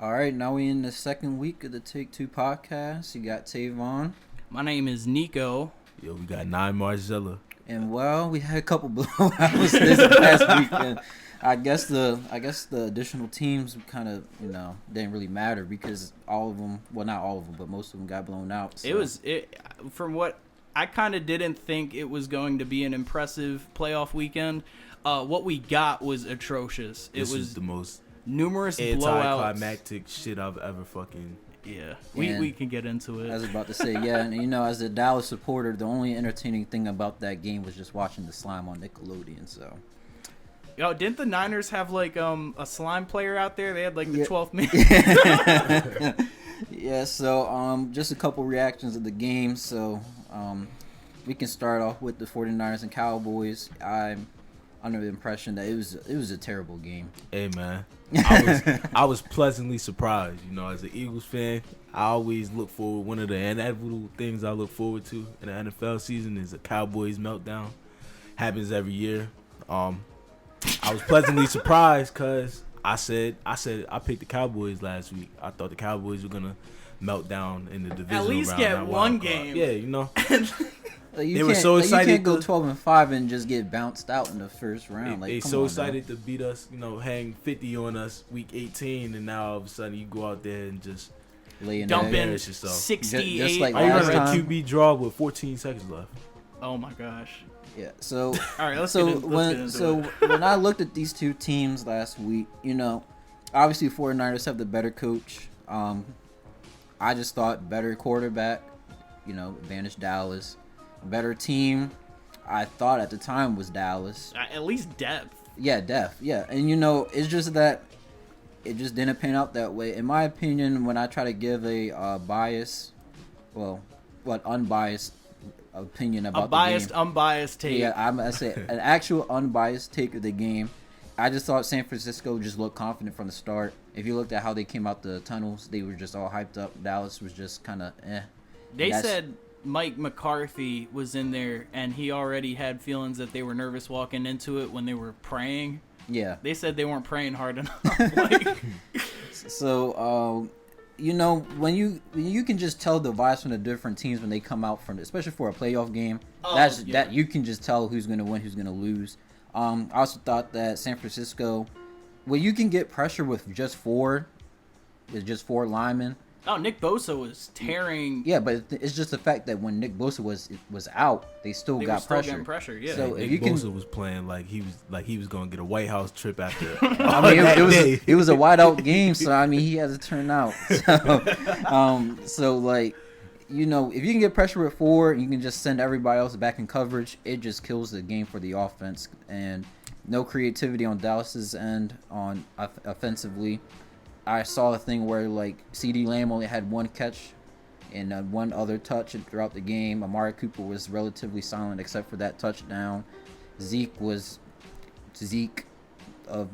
All right, now we in the second week of the Take-Two podcast. You got Tavon. My name is Nico. Yo, we got 9 Marcella. And well, we had a couple blowouts this past weekend. I guess the additional teams kind of didn't really matter because all of them, well not all of them, but most of them got blown out. So. From what I kind of didn't think it was going to be an impressive playoff weekend. What we got was atrocious. This was the most numerous blowouts. Anticlimactic shit I've ever fucking. Yeah, we can get into it. I was about to say, yeah, and as a Dallas supporter, the only entertaining thing about that game was just watching the slime on Nickelodeon. So, yo, didn't the Niners have like a slime player out there? They had like the 12th man. Yeah. So just a couple reactions of the game. So we can start off with the 49ers and Cowboys. I'm under the impression that it was a terrible game. Hey man, I was pleasantly surprised. As an Eagles fan, I always look forward. One of the inevitable things I look forward to in the NFL season is a Cowboys meltdown. Happens every year. I was pleasantly surprised because I picked the Cowboys last week. I thought the Cowboys were gonna melt down in the divisional round. At least get one game. Yeah, They were so excited. You can't go 12-5 and just get bounced out in the first round. They so excited to beat us, hang 50 on us week 18, and now all of a sudden you go out there and just dump in 68. Just like I remember a QB draw with 14 seconds left. Oh my gosh. Yeah. So all right, let's get into it. When I looked at these two teams last week, obviously 49ers have the better coach. I just thought better quarterback, advantage Dallas. Better team, I thought at the time was Dallas. At least depth. Yeah, depth. Yeah, and it's just that it just didn't pan out that way. In my opinion, when I try to give a unbiased opinion about the game, unbiased take. Yeah, I'm gonna say an actual unbiased take of the game. I just thought San Francisco just looked confident from the start. If you looked at how they came out the tunnels, they were just all hyped up. Dallas was just kind of eh. They said Mike McCarthy was in there, and he already had feelings that they were nervous walking into it when they were praying. Yeah. They said they weren't praying hard enough. So, when you can just tell the vibes from the different teams when they come out from, especially for a playoff game, that you can just tell who's going to win, who's going to lose. I also thought that San Francisco, you can get pressure with just four linemen. Oh, Nick Bosa was tearing. Yeah, but it's just the fact that when Nick Bosa was out, they still got pressure. Getting pressure, yeah. So Nick Bosa was playing like he was going to get a White House trip after. It was a wide out game, so he had to turn out. So, if you can get pressure with four, you can just send everybody else back in coverage. It just kills the game for the offense, and no creativity on Dallas's end on offensively. I saw a thing where CD Lamb only had one catch and one other touch throughout the game. Amari Cooper was relatively silent except for that touchdown. Zeke of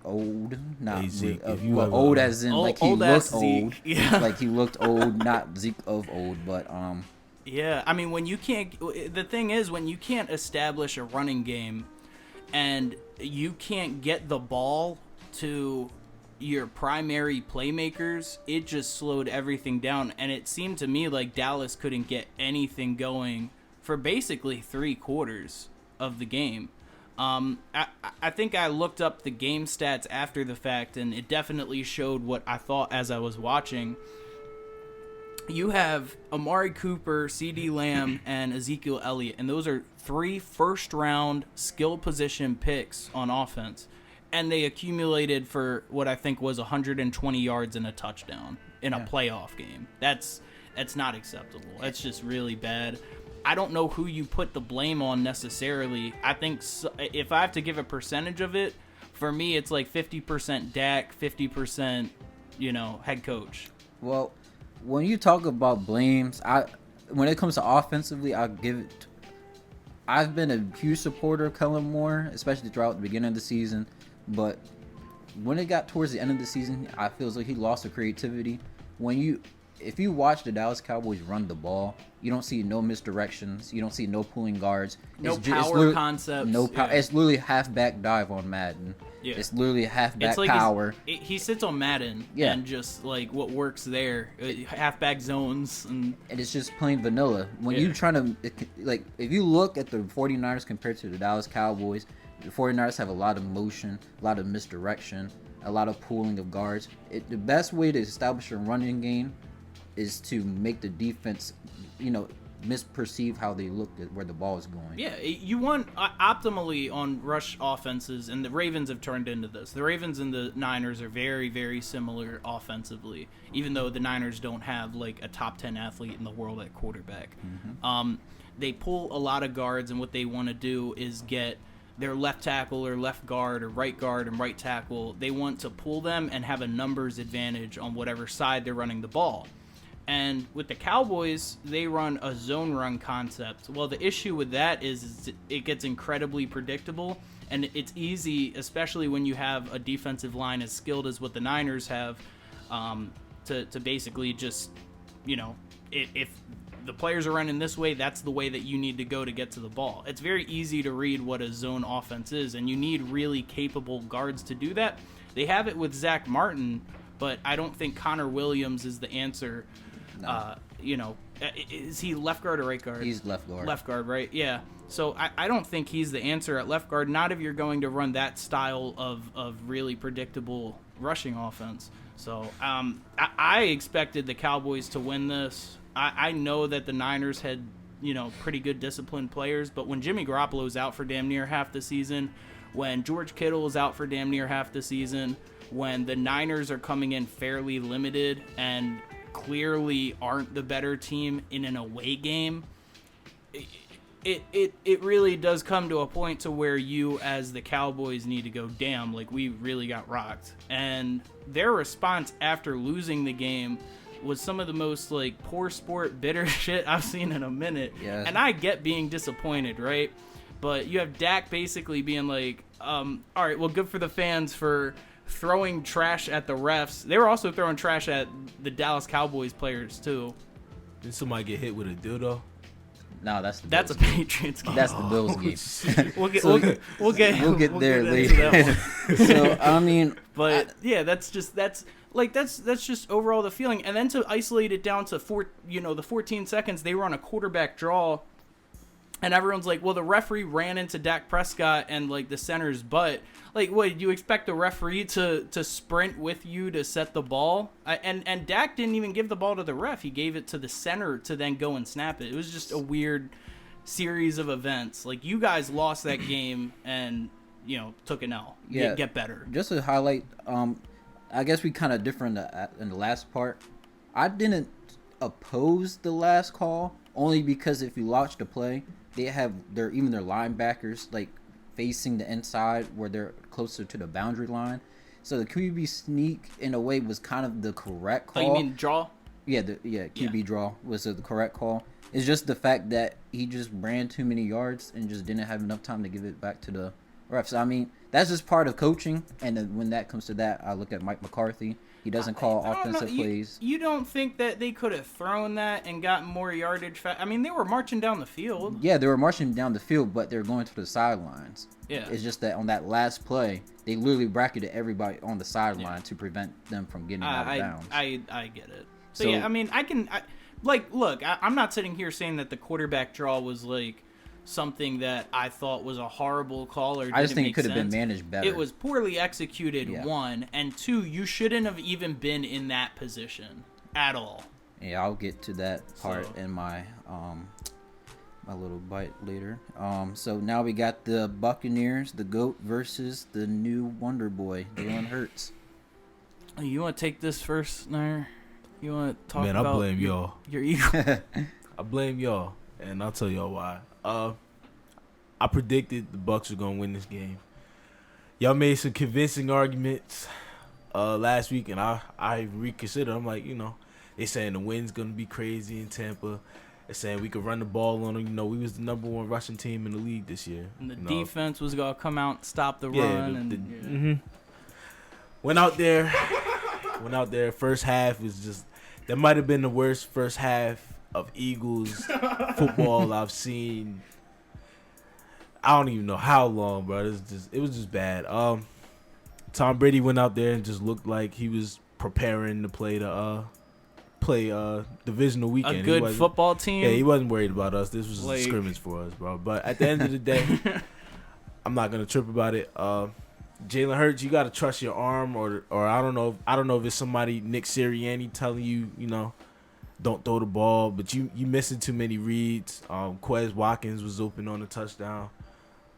old, not Zeke, old as in he looked old. Yeah. Like he looked old, not Zeke of old, but Yeah, when you can't. The thing is, when you can't establish a running game, and you can't get the ball to your primary playmakers, it just slowed everything down, and it seemed to me like Dallas couldn't get anything going for basically 3 quarters of the game. I think I looked up the game stats after the fact, and it definitely showed what I thought as I was watching. You have Amari Cooper, CD Lamb, and Ezekiel Elliott, and those are 3 first-round skill position picks on offense. And they accumulated for what I think was 120 yards and a touchdown in a playoff game. That's not acceptable. That's just really bad. I don't know who you put the blame on necessarily. I think if I have to give a percentage of it, for me it's like 50% Dak, 50% head coach. Well, when you talk about blames, when it comes to offensively, I'll give it. I've been a huge supporter of Kellen Moore, especially throughout the beginning of the season. But when it got towards the end of the season, I feel as though he lost the creativity. When you if you watch the Dallas Cowboys run the ball, you don't see no misdirections. You don't see no pulling guards. No it's power concepts. No power. Yeah. It's literally halfback dive on Madden. Yeah. It's literally halfback power. He sits on Madden and just like what works there, halfback zones. And it's just plain vanilla. When you trying to, like, if you look at the 49ers compared to the Dallas Cowboys, the 49ers have a lot of motion, a lot of misdirection, a lot of pulling of guards. The best way to establish a running game is to make the defense, misperceive how they look at where the ball is going. Yeah, you want optimally on rush offenses, and the Ravens have turned into this. The Ravens and the Niners are very, very similar offensively, even though the Niners don't have like a top 10 athlete in the world at quarterback. Mm-hmm. They pull a lot of guards, and what they want to do is get their left tackle or left guard or right tackle. They want to pull them and have a numbers advantage on whatever side they're running the ball. And with the Cowboys, they run a zone run concept. Well, the issue with that is it gets incredibly predictable, and it's easy, especially when you have a defensive line as skilled as what the Niners have, to basically just, if the players are running this way, that's the way that you need to go to get to the ball. It's very easy to read what a zone offense is, and you need really capable guards to do that. They have it with Zach Martin, but I don't think Connor Williams is the answer. No. Is he left guard or right guard? He's left guard. Left guard, right? Yeah. So I don't think he's the answer at left guard, not if you're going to run that style of really predictable rushing offense. So I expected the Cowboys to win this. I know that the Niners had, pretty good disciplined players, but when Jimmy Garoppolo's out for damn near half the season, when George Kittle is out for damn near half the season, when the Niners are coming in fairly limited and clearly aren't the better team in an away game, it really does come to a point to where you as the Cowboys need to go, damn, like we really got rocked. And their response after losing the game was some of the most like poor sport bitter shit I've seen in a minute. Yeah. And I get being disappointed, right? But you have Dak basically being like, all right, well, good for the fans for throwing trash at the refs. They were also throwing trash at the Dallas Cowboys players too. Did somebody get hit with a dildo? No, that's a Patriots game. That's the Bills game. We'll get there later. So I mean, but that's just overall the feeling. And then to isolate it down to the 14 seconds, they were on a quarterback draw. And everyone's like, well, the referee ran into Dak Prescott and, like, the center's butt. Like, what, do you expect the referee to sprint with you to set the ball? And Dak didn't even give the ball to the ref. He gave it to the center to then go and snap it. It was just a weird series of events. Like, you guys lost that game and, took an L. Yeah. Get better. Just to highlight, I guess we kind of differ in the last part. I didn't oppose the last call, only because if you watch the play, they have their linebackers like facing the inside where they're closer to the boundary line. So the QB sneak in a way was kind of the correct call. Oh, you mean draw? Yeah, QB draw was the correct call. It's just the fact that he just ran too many yards and just didn't have enough time to give it back to the refs. I mean, that's just part of coaching. And then when that comes to that, I look at Mike McCarthy. He doesn't call offensive plays. You don't think that they could have thrown that and gotten more yardage? I mean, they were marching down the field. Yeah, they were marching down the field, but they're going to the sidelines. Yeah. It's just that on that last play, they literally bracketed everybody on the sideline to prevent them from getting out of bounds. I get it. So yeah, I mean, look, I'm not sitting here saying that the quarterback draw was like something that I thought was a horrible call or didn't I just think make it could have sense. been managed better. It was poorly executed, one, and two, you shouldn't have even been in that position at all. Yeah, I'll get to that part in my my little bite later. So now we got the Buccaneers, the GOAT versus the new Wonder Boy, Jalen Hurts. You want to take this first, Nair? You want to talk about I blame y'all. Your ego? I blame y'all, and I'll tell y'all why. I predicted the Bucs were gonna win this game. Y'all made some convincing arguments last week, and I reconsidered. I'm like, they saying the wind's gonna be crazy in Tampa. They're saying we could run the ball on them. We was the number one rushing team in the league this year. And the defense was gonna come out and stop the run. Went out there. First half was just That might have been the worst first half of Eagles football I've seen. I don't even know how long, bro. It was just bad. Tom Brady went out there and just looked like he was preparing to play divisional weekend. A good football team. Yeah, he wasn't worried about us. This was Like, a scrimmage for us, bro. But at the end of the day, I'm not gonna trip about it. Jalen Hurts, you gotta trust your arm, or I don't know if it's somebody, Nick Sirianni, telling you, don't throw the ball, but you missing too many reads. Quez Watkins was open on a touchdown.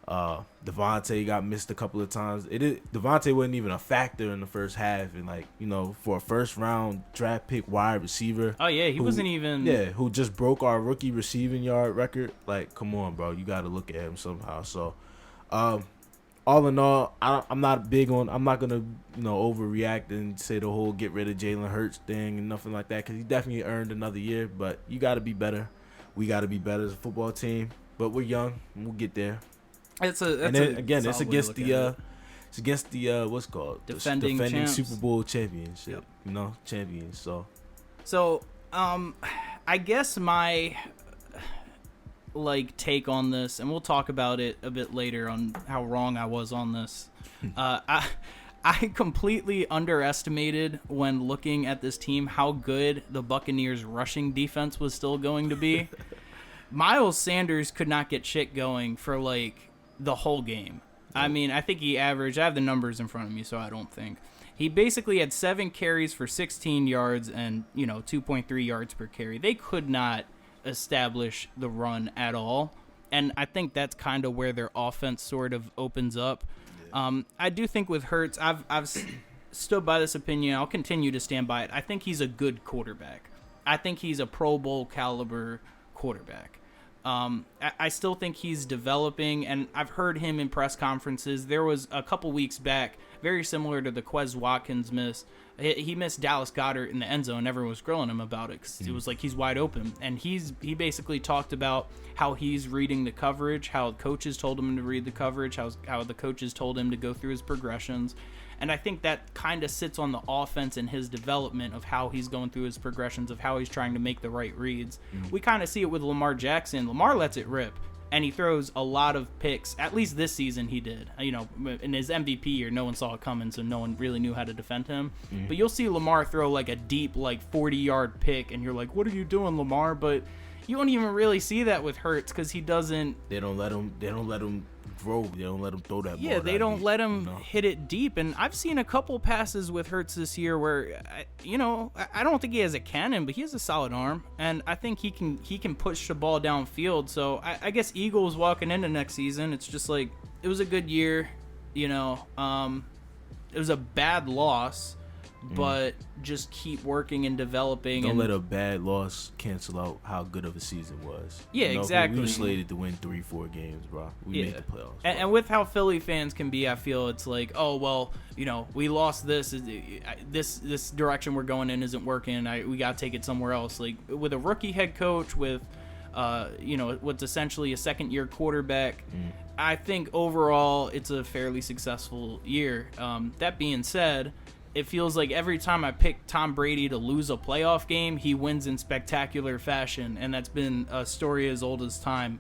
Devontae got missed a couple of times. Devontae wasn't even a factor in the first half, and for a first round draft pick wide receiver. Oh yeah, he wasn't even. Yeah, who just broke our rookie receiving yard record. Like, come on, bro, you got to look at him somehow. So, all in all, I'm not gonna overreact and say the whole get rid of Jalen Hurts thing and nothing like that, because he definitely earned another year. But you got to be better. We got to be better as a football team. But we're young, and we'll get there. It's against the what's called defending champs. Super Bowl championship. Yep. Champions. So I guess my take on this, and we'll talk about it a bit later on how wrong I was on this. I completely underestimated, when looking at this team, how good the Buccaneers rushing defense was still going to be. Miles Sanders could not get shit going for the whole game. I mean, I think he averaged, I have the numbers in front of me, so I don't think. He basically had 7 carries for 16 yards and, 2.3 yards per carry. They could not establish the run at all. And I think that's kind of where their offense sort of opens up. Yeah. I do think with Hurts, I've stood by this opinion. I'll continue to stand by it. I think he's a good quarterback. I think he's a Pro Bowl caliber quarterback. I still think he's developing, and I've heard him in press conferences. There was a couple weeks back, very similar to the Quez Watkins miss. He missed Dallas Goedert in the end zone, and everyone was grilling him about it, because it was like he's wide open. And he basically talked about how he's reading the coverage, how coaches told him to read the coverage, how the coaches told him to go through his progressions. And I think that kind of sits on the offense and his development of how he's going through his progressions, of how he's trying to make the right reads. We kind of see it with Lamar Jackson. Lamar lets it rip, and he throws a lot of picks. At least this season he did. In his MVP year, no one saw it coming, so no one really knew how to defend him. But you'll see Lamar throw a deep 40-yard pick, and you're like, what are you doing, Lamar? But you don't even really see that with Hurts, because he doesn't. They don't let him throw. They don't let him throw that ball. Yeah, they don't let him hit it deep. And I've seen a couple passes with Hurts this year where, I don't think he has a cannon, but he has a solid arm, and I think he can push the ball downfield. So I guess Eagles walking into next season, it's just it was a good year. It was a bad loss, but just keep working and developing. Don't let a bad loss cancel out how good of a season was. Yeah, exactly. We were slated to win 3-4 games, bro. We made the playoffs. And with how Philly fans can be, I feel it's we lost this. This direction we're going in isn't working. We got to take it somewhere else. With a rookie head coach, with what's essentially a second-year quarterback, I think overall it's a fairly successful year. That being said, it feels like every time I pick Tom Brady to lose a playoff game, he wins in spectacular fashion, and that's been a story as old as time.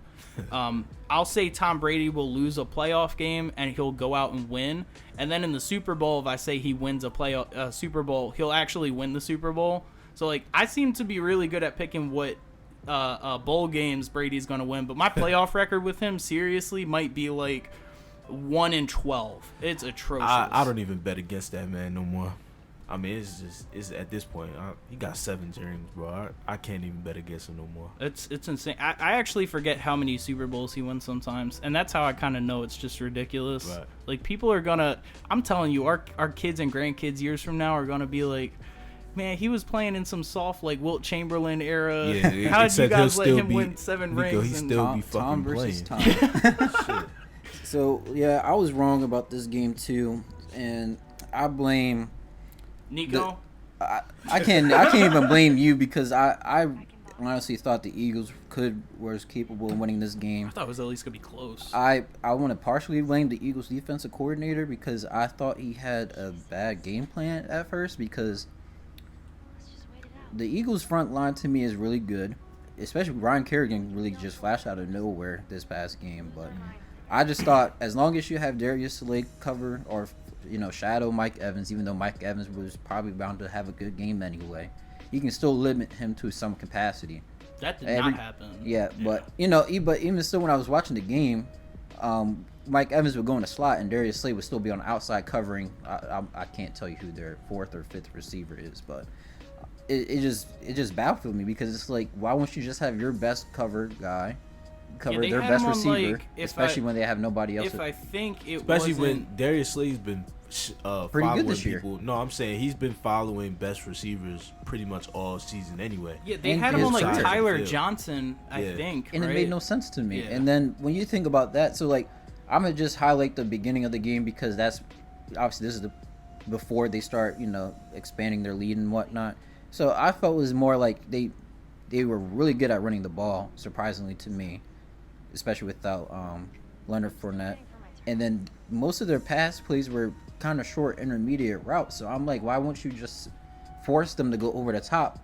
I'll say Tom Brady will lose a playoff game, and he'll go out and win. And then in the Super Bowl, if I say he wins a Super Bowl, he'll actually win the Super Bowl. So, I seem to be really good at picking what bowl games Brady's going to win. But my playoff record with him, seriously, might be 1-12. It's atrocious. I don't even bet against that man no more. I mean, it's at this point. He got 7 rings, bro. I can't even bet against him no more. It's insane. I actually forget how many Super Bowls he wins sometimes, and that's how I kind of know it's just ridiculous. Right. People are gonna. I'm telling you, our kids and grandkids years from now are gonna be like, man, he was playing in some soft Wilt Chamberlain era. Yeah, how did you guys let him win 7 rings? He still be fucking playing. Tom. Shit. So, yeah, I was wrong about this game, too, and I blame Nico. I can't even blame you, because I honestly thought the Eagles was capable of winning this game. I thought it was at least going to be close. I want to partially blame the Eagles defensive coordinator, because I thought he had a bad game plan at first, because the Eagles' front line to me is really good, especially Ryan Kerrigan really just flashed out of nowhere this past game. But I just thought as long as you have Darius Slay cover or shadow Mike Evans, even though Mike Evans was probably bound to have a good game anyway, you can still limit him to some capacity. That did not happen. Yeah, but but even still, when I was watching the game, Mike Evans would go in the slot, and Darius Slay would still be on the outside covering. I can't tell you who their fourth or fifth receiver is, but it just baffled me because it's like, why won't you just have your best covered guy cover their best receiver, especially when they have nobody else? Especially when Darius Slay's been pretty good this people. No, I'm saying he's been following best receivers pretty much all season anyway. Yeah, they had him on like Tyler Johnson, I think, and it made no sense to me. Yeah. And then when you think about that, so like I'm gonna just highlight the beginning of the game because that's obviously this is before they start expanding their lead and whatnot. So I felt it was more like they were really good at running the ball, surprisingly to me, especially without Leonard Fournette. And then most of their pass plays were kind of short intermediate routes. So I'm like, why won't you just force them to go over the top?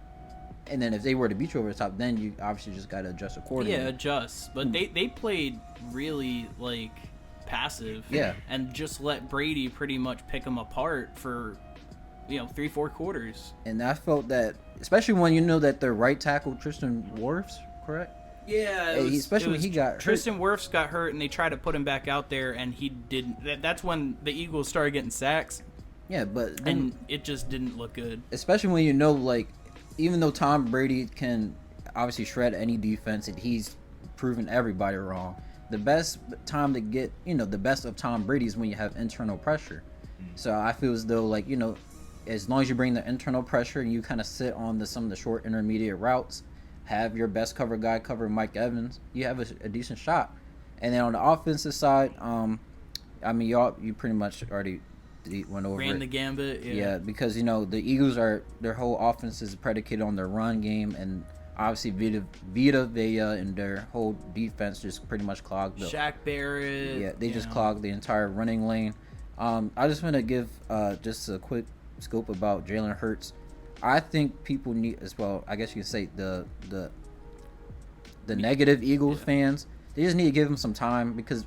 And then if they were to beat you over the top, then you obviously just got to adjust accordingly. Yeah, adjust. But they played really like passive. Yeah. And just let Brady pretty much pick them apart for 3-4 quarters. And I felt that, especially when you know that their right tackle Tristan Wirfs, correct? Yeah, especially when he got hurt. Tristan Wirfs got hurt, and they tried to put him back out there, and he didn't. That's when the Eagles started getting sacks. Yeah, but and it just didn't look good. Especially when like, even though Tom Brady can obviously shred any defense, and he's proven everybody wrong. The best time to get the best of Tom Brady is when you have internal pressure. So I feel as though like as long as you bring the internal pressure and you kind of sit on some of the short intermediate routes, have your best cover guy cover Mike Evans, you have a decent shot. And then on the offensive side, I mean, you pretty much already went over ran the gambit. Yeah, because the Eagles their whole offense is predicated on their run game, and obviously Vita Vea and their whole defense just pretty much clogged up. Shaq Barrett. Yeah, they just clogged the entire running lane. I just want to give just a quick scope about Jalen Hurts. I think people need as well. I guess you could say the negative Eagles fans. They just need to give him some time because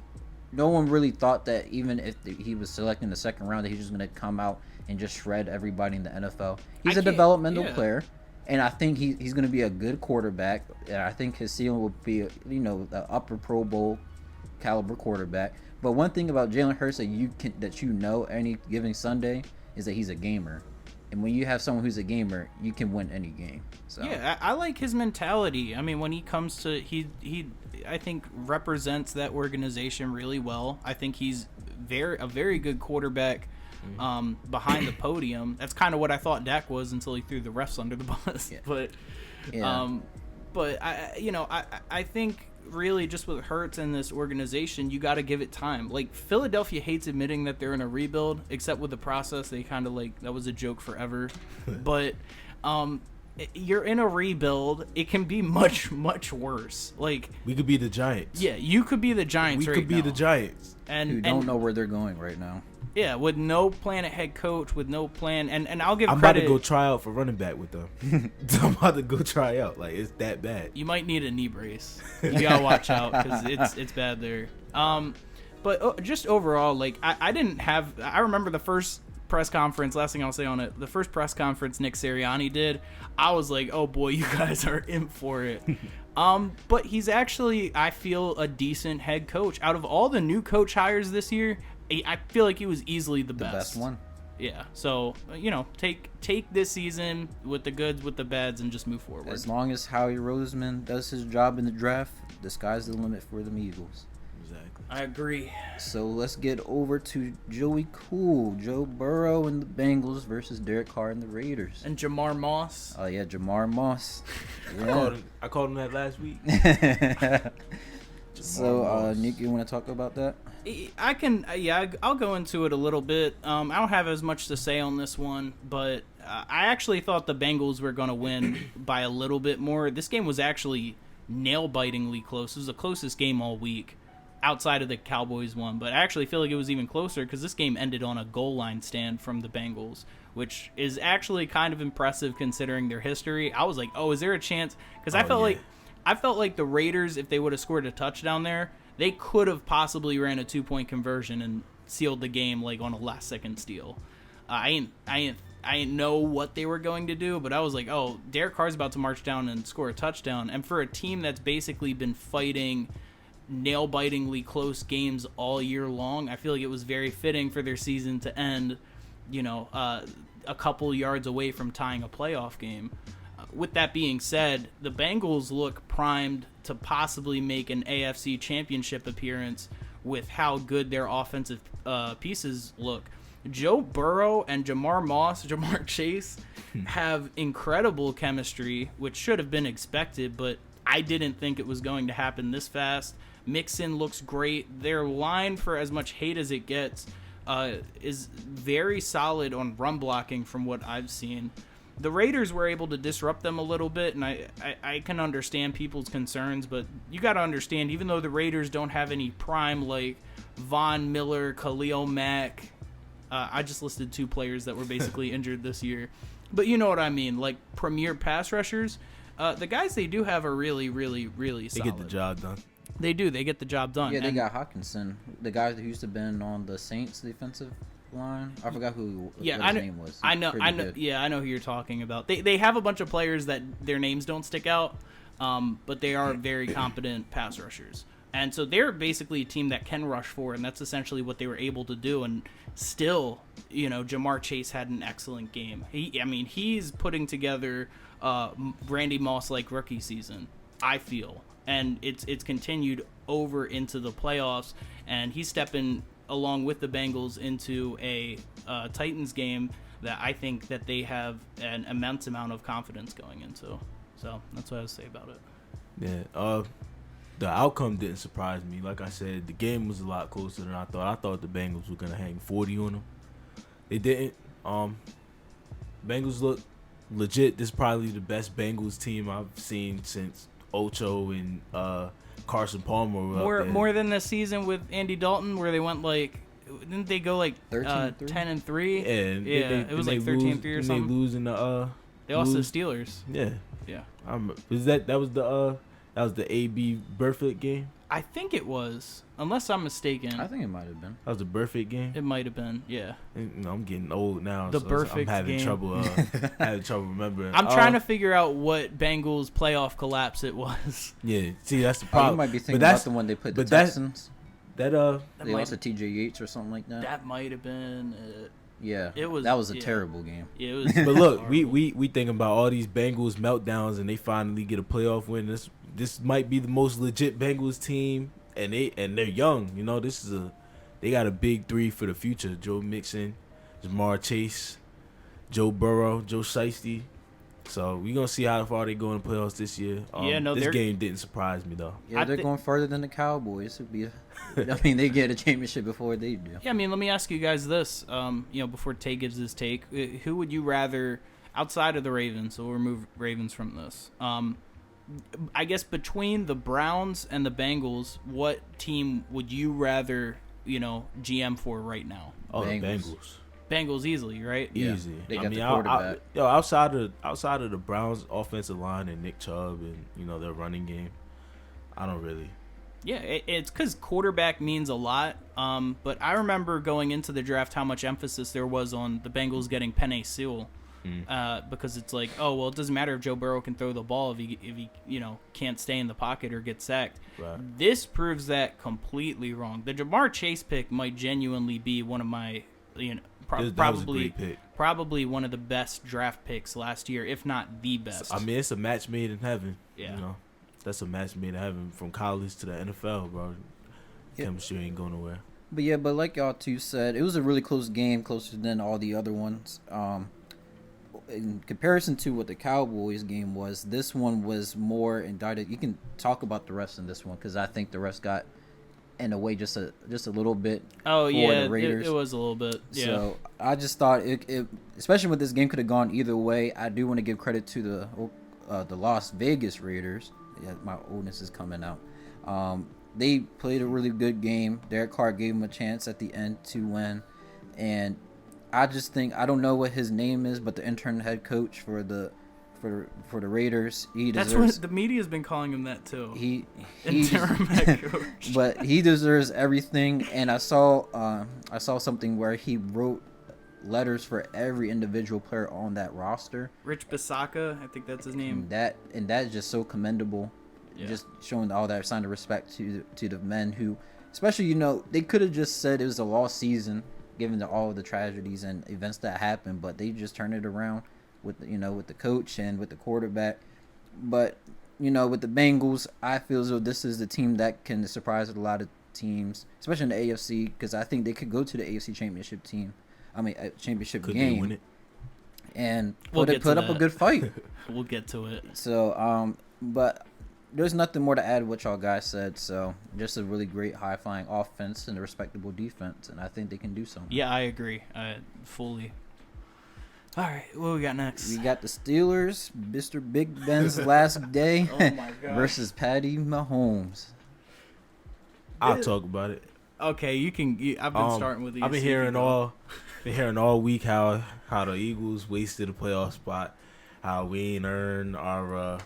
no one really thought that even if he was selected in the second round that he's just going to come out and just shred everybody in the NFL. He's a developmental player, and I think he's going to be a good quarterback. And I think his ceiling will be the upper Pro Bowl caliber quarterback. But one thing about Jalen Hurts that any given Sunday is that he's a gamer. And when you have someone who's a gamer, you can win any game. So yeah, I like his mentality. I mean, when he comes to he I think behind that organization really well. I think he's a very good quarterback behind the podium. That's kind of what I thought Dak was until he threw the refs under the bus. Yeah. But I think really just with Hurts and this organization, you got to give it time. Like Philadelphia hates admitting that they're in a rebuild, except with the process. They kind of that was a joke forever. But you're in a rebuild. It can be much, much worse. Like we could be the Giants. Yeah, you could be the Giants. We could be the Giants. And don't know where they're going right now. Yeah, with no plan at head coach, with no plan, and I'll give I'm credit. about to go try out for running back with them. I'm about to go try out. Like it's that bad. You might need a knee brace. You gotta watch out because it's bad there. But just overall, like I didn't have. I remember the first press conference. Last thing I'll say on it, the first press conference Nick Sirianni did. I was like, oh boy, you guys are in for it. But he's actually, I feel, a decent head coach. Out of all the new coach hires this year, I feel like he was easily the best. The best one. Yeah. So, take this season with the goods, with the bads, and just move forward. As long as Howie Roseman does his job in the draft, the sky's the limit for the Eagles. Exactly. I agree. So let's get over to Joey Cool, Joe Burrow and the Bengals versus Derek Carr and the Raiders. And Jamar Moss. Oh yeah, Jamar Moss. Yeah. I called him that last week. So, Nick, you want to talk about that? I can, I'll go into it a little bit. I don't have as much to say on this one, but I actually thought the Bengals were going to win by a little bit more. This game was actually nail-bitingly close. It was the closest game all week. outside of the Cowboys one, but I actually feel like it was even closer because this game ended on a goal line stand from the Bengals, which is actually kind of impressive considering their history. I was like, oh, is there a chance? Because I felt like the Raiders, if they would have scored a touchdown there, they could have possibly ran a 2-point conversion and sealed the game like on a last-second steal. I didn't know what they were going to do, but I was like, oh, Derek Carr's about to march down and score a touchdown. And for a team that's basically been fighting nail-bitingly close games all year long, I feel like it was very fitting for their season to end, a couple yards away from tying a playoff game. With that being said, the Bengals look primed to possibly make an AFC championship appearance with how good their offensive pieces look. Joe Burrow and Jamar Chase have incredible chemistry, which should have been expected, but I didn't think it was going to happen this fast. Mixon looks great. Their line, for as much hate as it gets, is very solid on run blocking from what I've seen. The Raiders were able to disrupt them a little bit, and I can understand people's concerns, but you got to understand, even though the Raiders don't have any prime like Von Miller, Khalil Mack, I just listed 2 players that were basically injured this year, but you know what I mean, like premier pass rushers, the guys they do have are really, really, really solid. They get the job done. They do. They get the job done. Yeah, they got Hawkinson, the guy who used to been on the Saints defensive line. I forgot what his name was. I know. Yeah, I know who you're talking about. They have a bunch of players that their names don't stick out, but they are very competent pass rushers. And so they're basically a team that can rush forward, and that's essentially what they were able to do. And still, Jamar Chase had an excellent game. He's putting together Randy Moss-like rookie season, I feel. And it's continued over into the playoffs, and he's stepping along with the Bengals into a Titans game that I think that they have an immense amount of confidence going into. So that's what I would say about it. Yeah, the outcome didn't surprise me. Like I said, the game was a lot closer than I thought. I thought the Bengals were going to hang 40 on them. They didn't. Bengals look legit. This is probably the best Bengals team I've seen since Ocho and Carson Palmer were more than the season with Andy Dalton, where they went didn't they go 10-3? Yeah, it was 13-3 or something. They lose in the they lost to the Steelers. Yeah. That was the AB Burfict game? I think it was, unless I'm mistaken. I think it might have been. That was the Burfict game? It might have been, yeah. I'm getting old now, the I'm having game. trouble remembering. I'm trying to figure out what Bengals playoff collapse it was. Yeah, see, that's the problem. You might be thinking about the one they put the Texans. They lost to T.J. Yates or something like that. That might have been it. Yeah, it was. That was a terrible game. Yeah, it was. But look, we thinking about all these Bengals meltdowns, and they finally get a playoff win. This might be the most legit Bengals team, and they're young. They got a big 3 for the future: Joe Mixon, Jamar Chase, Joe Burrow, Joe Shiesty. So we're gonna see how far they go in the playoffs this year. This game didn't surprise me though. Yeah, they're going further than the Cowboys. They get a championship before they do. Yeah, let me ask you guys this. Before Tay gives his take, who would you rather, outside of the Ravens? So we'll remove Ravens from this. I guess between the Browns and the Bengals, what team would you rather, GM for right now? Oh, the Bengals. Bengals easily, right? Easy. They got the quarterback. Outside of the Browns' offensive line and Nick Chubb and their running game, I don't really. Yeah, it's because quarterback means a lot. But I remember going into the draft how much emphasis there was on the Bengals getting Penei Sewell, because it's like, oh well, it doesn't matter if Joe Burrow can throw the ball if he can't stay in the pocket or get sacked. Right. This proves that completely wrong. The Jamar Chase pick might genuinely be one of my probably one of the best draft picks last year, if not the best. It's a match made in heaven. Yeah. That's a match made in heaven from college to the NFL, bro. Yeah. Chemistry ain't going nowhere. But like y'all two said, it was a really close game, closer than all the other ones. In comparison to what the Cowboys game was, this one was more indicted. You can talk about the refs in this one because I think the refs got in a way just a little bit. Oh yeah, the Raiders. It was a little bit. Yeah. So I just thought it especially when this game could have gone either way. I do want to give credit to the Las Vegas Raiders. Yeah, my oldness is coming out. they played a really good game. Derek Carr gave him a chance at the end to win, and I just think I don't know what his name is, but the interim head coach for the Raiders, That's what the media's been calling him that too. He interim head coach. But he deserves everything. And I saw something where he wrote letters for every individual player on that roster. Rich Bisaccia, I think that's his name. And that is just so commendable. Yeah. Just showing all that sign of respect to the men who, especially, they could have just said it was a lost season given all of the tragedies and events that happened, but they just turned it around with the coach and with the quarterback. But with the Bengals, I feel as though this is the team that can surprise a lot of teams, especially in the AFC, because I think they could go to the AFC championship game, they win it? And We'll put up a good fight. We'll get to it. So, but there's nothing more to add to what y'all guys said. So, just a really great high-flying offense and a respectable defense, and I think they can do something. Yeah, I agree. Fully. All right, what we got next? We got the Steelers, Mr. Big Ben's last day Oh my gosh. versus Patty Mahomes. I'll talk about it. Okay, you can. I've been starting with these. I've been hearing all week how the Eagles wasted a playoff spot, how we ain't earned a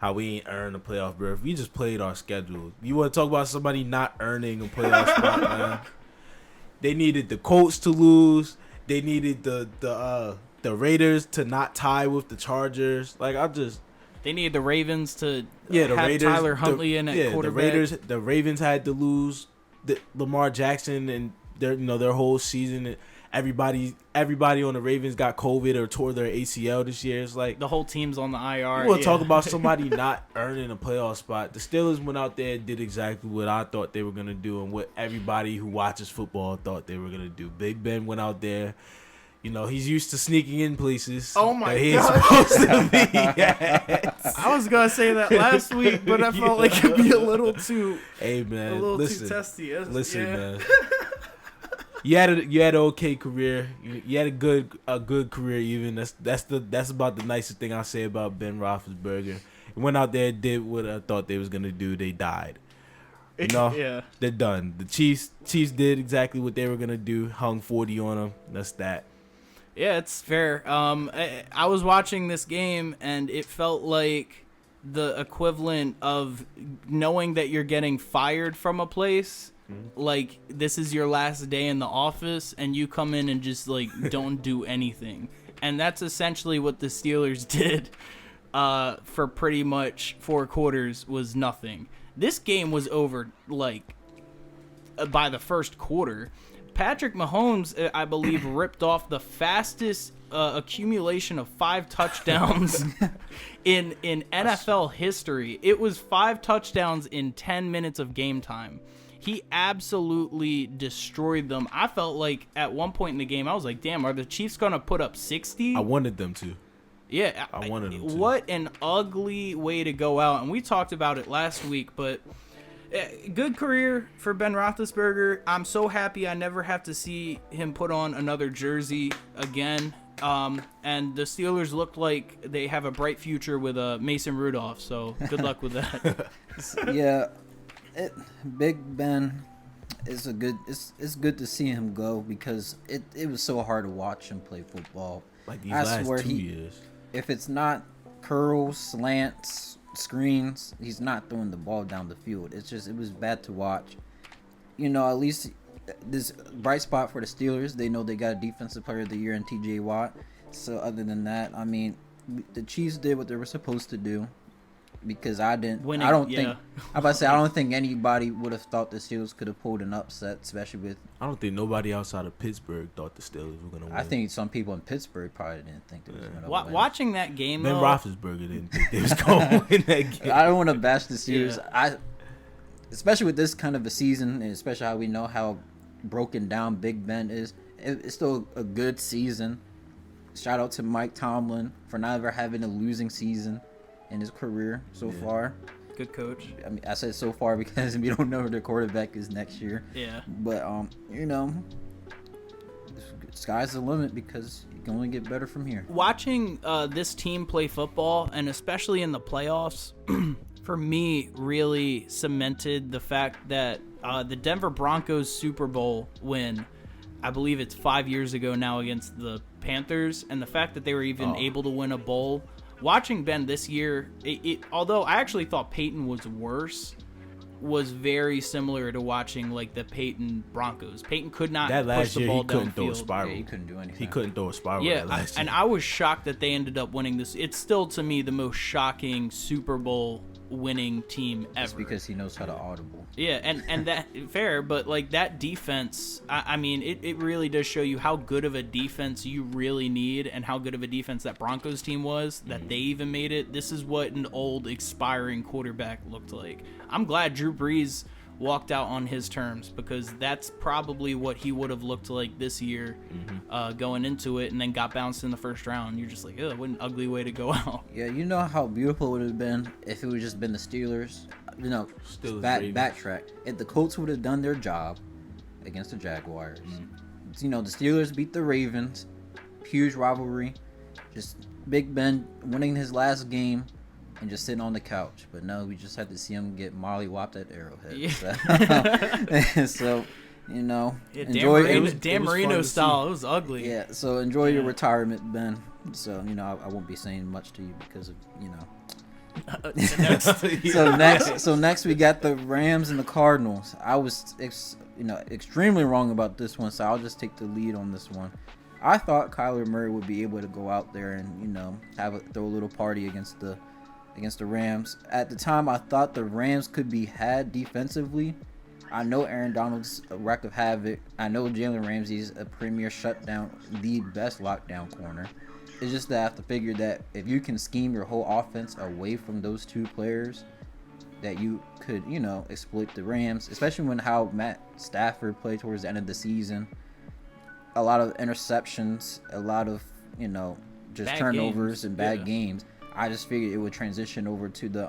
playoff berth. We just played our schedule. You want to talk about somebody not earning a playoff spot, man? They needed the Colts to lose. They needed the Raiders to not tie with the Chargers. They needed the Ravens to the have Raiders, Tyler Huntley in at quarterback. The Ravens had to lose Lamar Jackson and their whole season. Everybody on the Ravens got COVID or tore their ACL this year. It's like the whole team's on the IR. You want to talk about somebody not earning a playoff spot? The Steelers went out there and did exactly what I thought they were going to do and what everybody who watches football thought they were going to do. Big Ben went out there. He's used to sneaking in places. Oh, my that he God. ain't supposed to be at. I was going to say that last week, but I felt like it'd be a little too Hey, man. too testy. Man. You had an okay career. You had a good career even. That's about the nicest thing I say about Ben Roethlisberger. He went out there and did what I thought they was gonna do. They died. Yeah. They're done. The Chiefs did exactly what they were gonna do. Hung 40 on them. That's that. Yeah, it's fair. I was watching this game and it felt like the equivalent of knowing that you're getting fired from a place. Like, this is your last day in the office and you come in and just don't do anything. And that's essentially what the Steelers did for pretty much 4 quarters, was nothing. This game was over by the first quarter. Patrick Mahomes, I believe, ripped off the fastest accumulation of 5 touchdowns in NFL history. It was 5 touchdowns in 10 minutes of game time. He absolutely destroyed them. I felt like at one point in the game, I was like, damn, are the Chiefs going to put up 60? I wanted them to. Yeah. I wanted them to. What an ugly way to go out. And we talked about it last week, but good career for Ben Roethlisberger. I'm so happy I never have to see him put on another jersey again. And the Steelers look like they have a bright future with Mason Rudolph. So good luck with that. Yeah. Big Ben is it's good to see him go, because it was so hard to watch him play football. Like these last 2 years. If it's not curls, slants, screens, he's not throwing the ball down the field. It was bad to watch. At least this bright spot for the Steelers, they know they got a defensive player of the year in TJ Watt. So other than that, I mean, the Chiefs did what they were supposed to do. Because I don't think anybody would have thought the Steelers could have pulled an upset, especially with. I don't think nobody outside of Pittsburgh thought the Steelers were gonna win. I think some people in Pittsburgh probably didn't think they was gonna win. Watching that game, Ben Roethlisberger didn't think they was gonna win that game. I don't want to bash the Steelers. Yeah. Especially with this kind of a season, and especially how we know how broken down Big Ben is. It's still a good season. Shout out to Mike Tomlin for not ever having a losing season in his career so far. Good coach. I mean, I said so far because we don't know who their quarterback is next year. Yeah. But sky's the limit, because you can only get better from here. Watching this team play football, and especially in the playoffs, for me, really cemented the fact that the Denver Broncos Super Bowl win, I believe it's 5 years ago now against the Panthers, and the fact that they were even able to win a bowl. Watching Ben this year, although I actually thought Peyton was worse, was very similar to watching like the Peyton Broncos. Peyton could not push the ball downfield. Yeah, he couldn't do anything. He couldn't throw a spiral. Yeah, last year. and I was shocked that they ended up winning this. It's still, to me, the most shocking Super Bowl winning team ever. It's because he knows how to audible. Yeah, and that fair, but like that defense, I mean, it really does show you how good of a defense you really need, and how good of a defense that Broncos team was, that they even made it. This is what an old expiring quarterback looked like. I'm glad Drew Brees walked out on his terms, because that's probably what he would have looked like this year going into it, and then got bounced in the first round. You're just like, oh, what an ugly way to go out. Yeah, you know how beautiful it would have been if it would just been the Steelers. You know, backtrack. If the Colts would have done their job against the Jaguars. You know, the Steelers beat the Ravens. Huge rivalry. Just Big Ben winning his last game and just sitting on the couch. But no, we just had to see him get molly-whopped at Arrowhead. Yeah. So, you know, enjoy Dan Marino style. It was ugly. Yeah, so enjoy your retirement, Ben. So, you know, I won't be saying much to you because of, you know. So next we got the Rams and the Cardinals. I was extremely wrong about this one, so I'll just take the lead on this one. I thought Kyler Murray would be able to go out there and, you know, throw a little party against the Rams. At the time, I thought the Rams could be had defensively. I know Aaron Donald's a wreck of havoc. I know Jalen Ramsey's a premier shutdown, the best lockdown corner. It's just that I have to figure that if you can scheme your whole offense away from those two players, that you could, you know, exploit the Rams, especially when how Matt Stafford played towards the end of the season. A lot of interceptions, a lot of, you know, just bad turnovers games. And bad games. I just figured it would transition over to the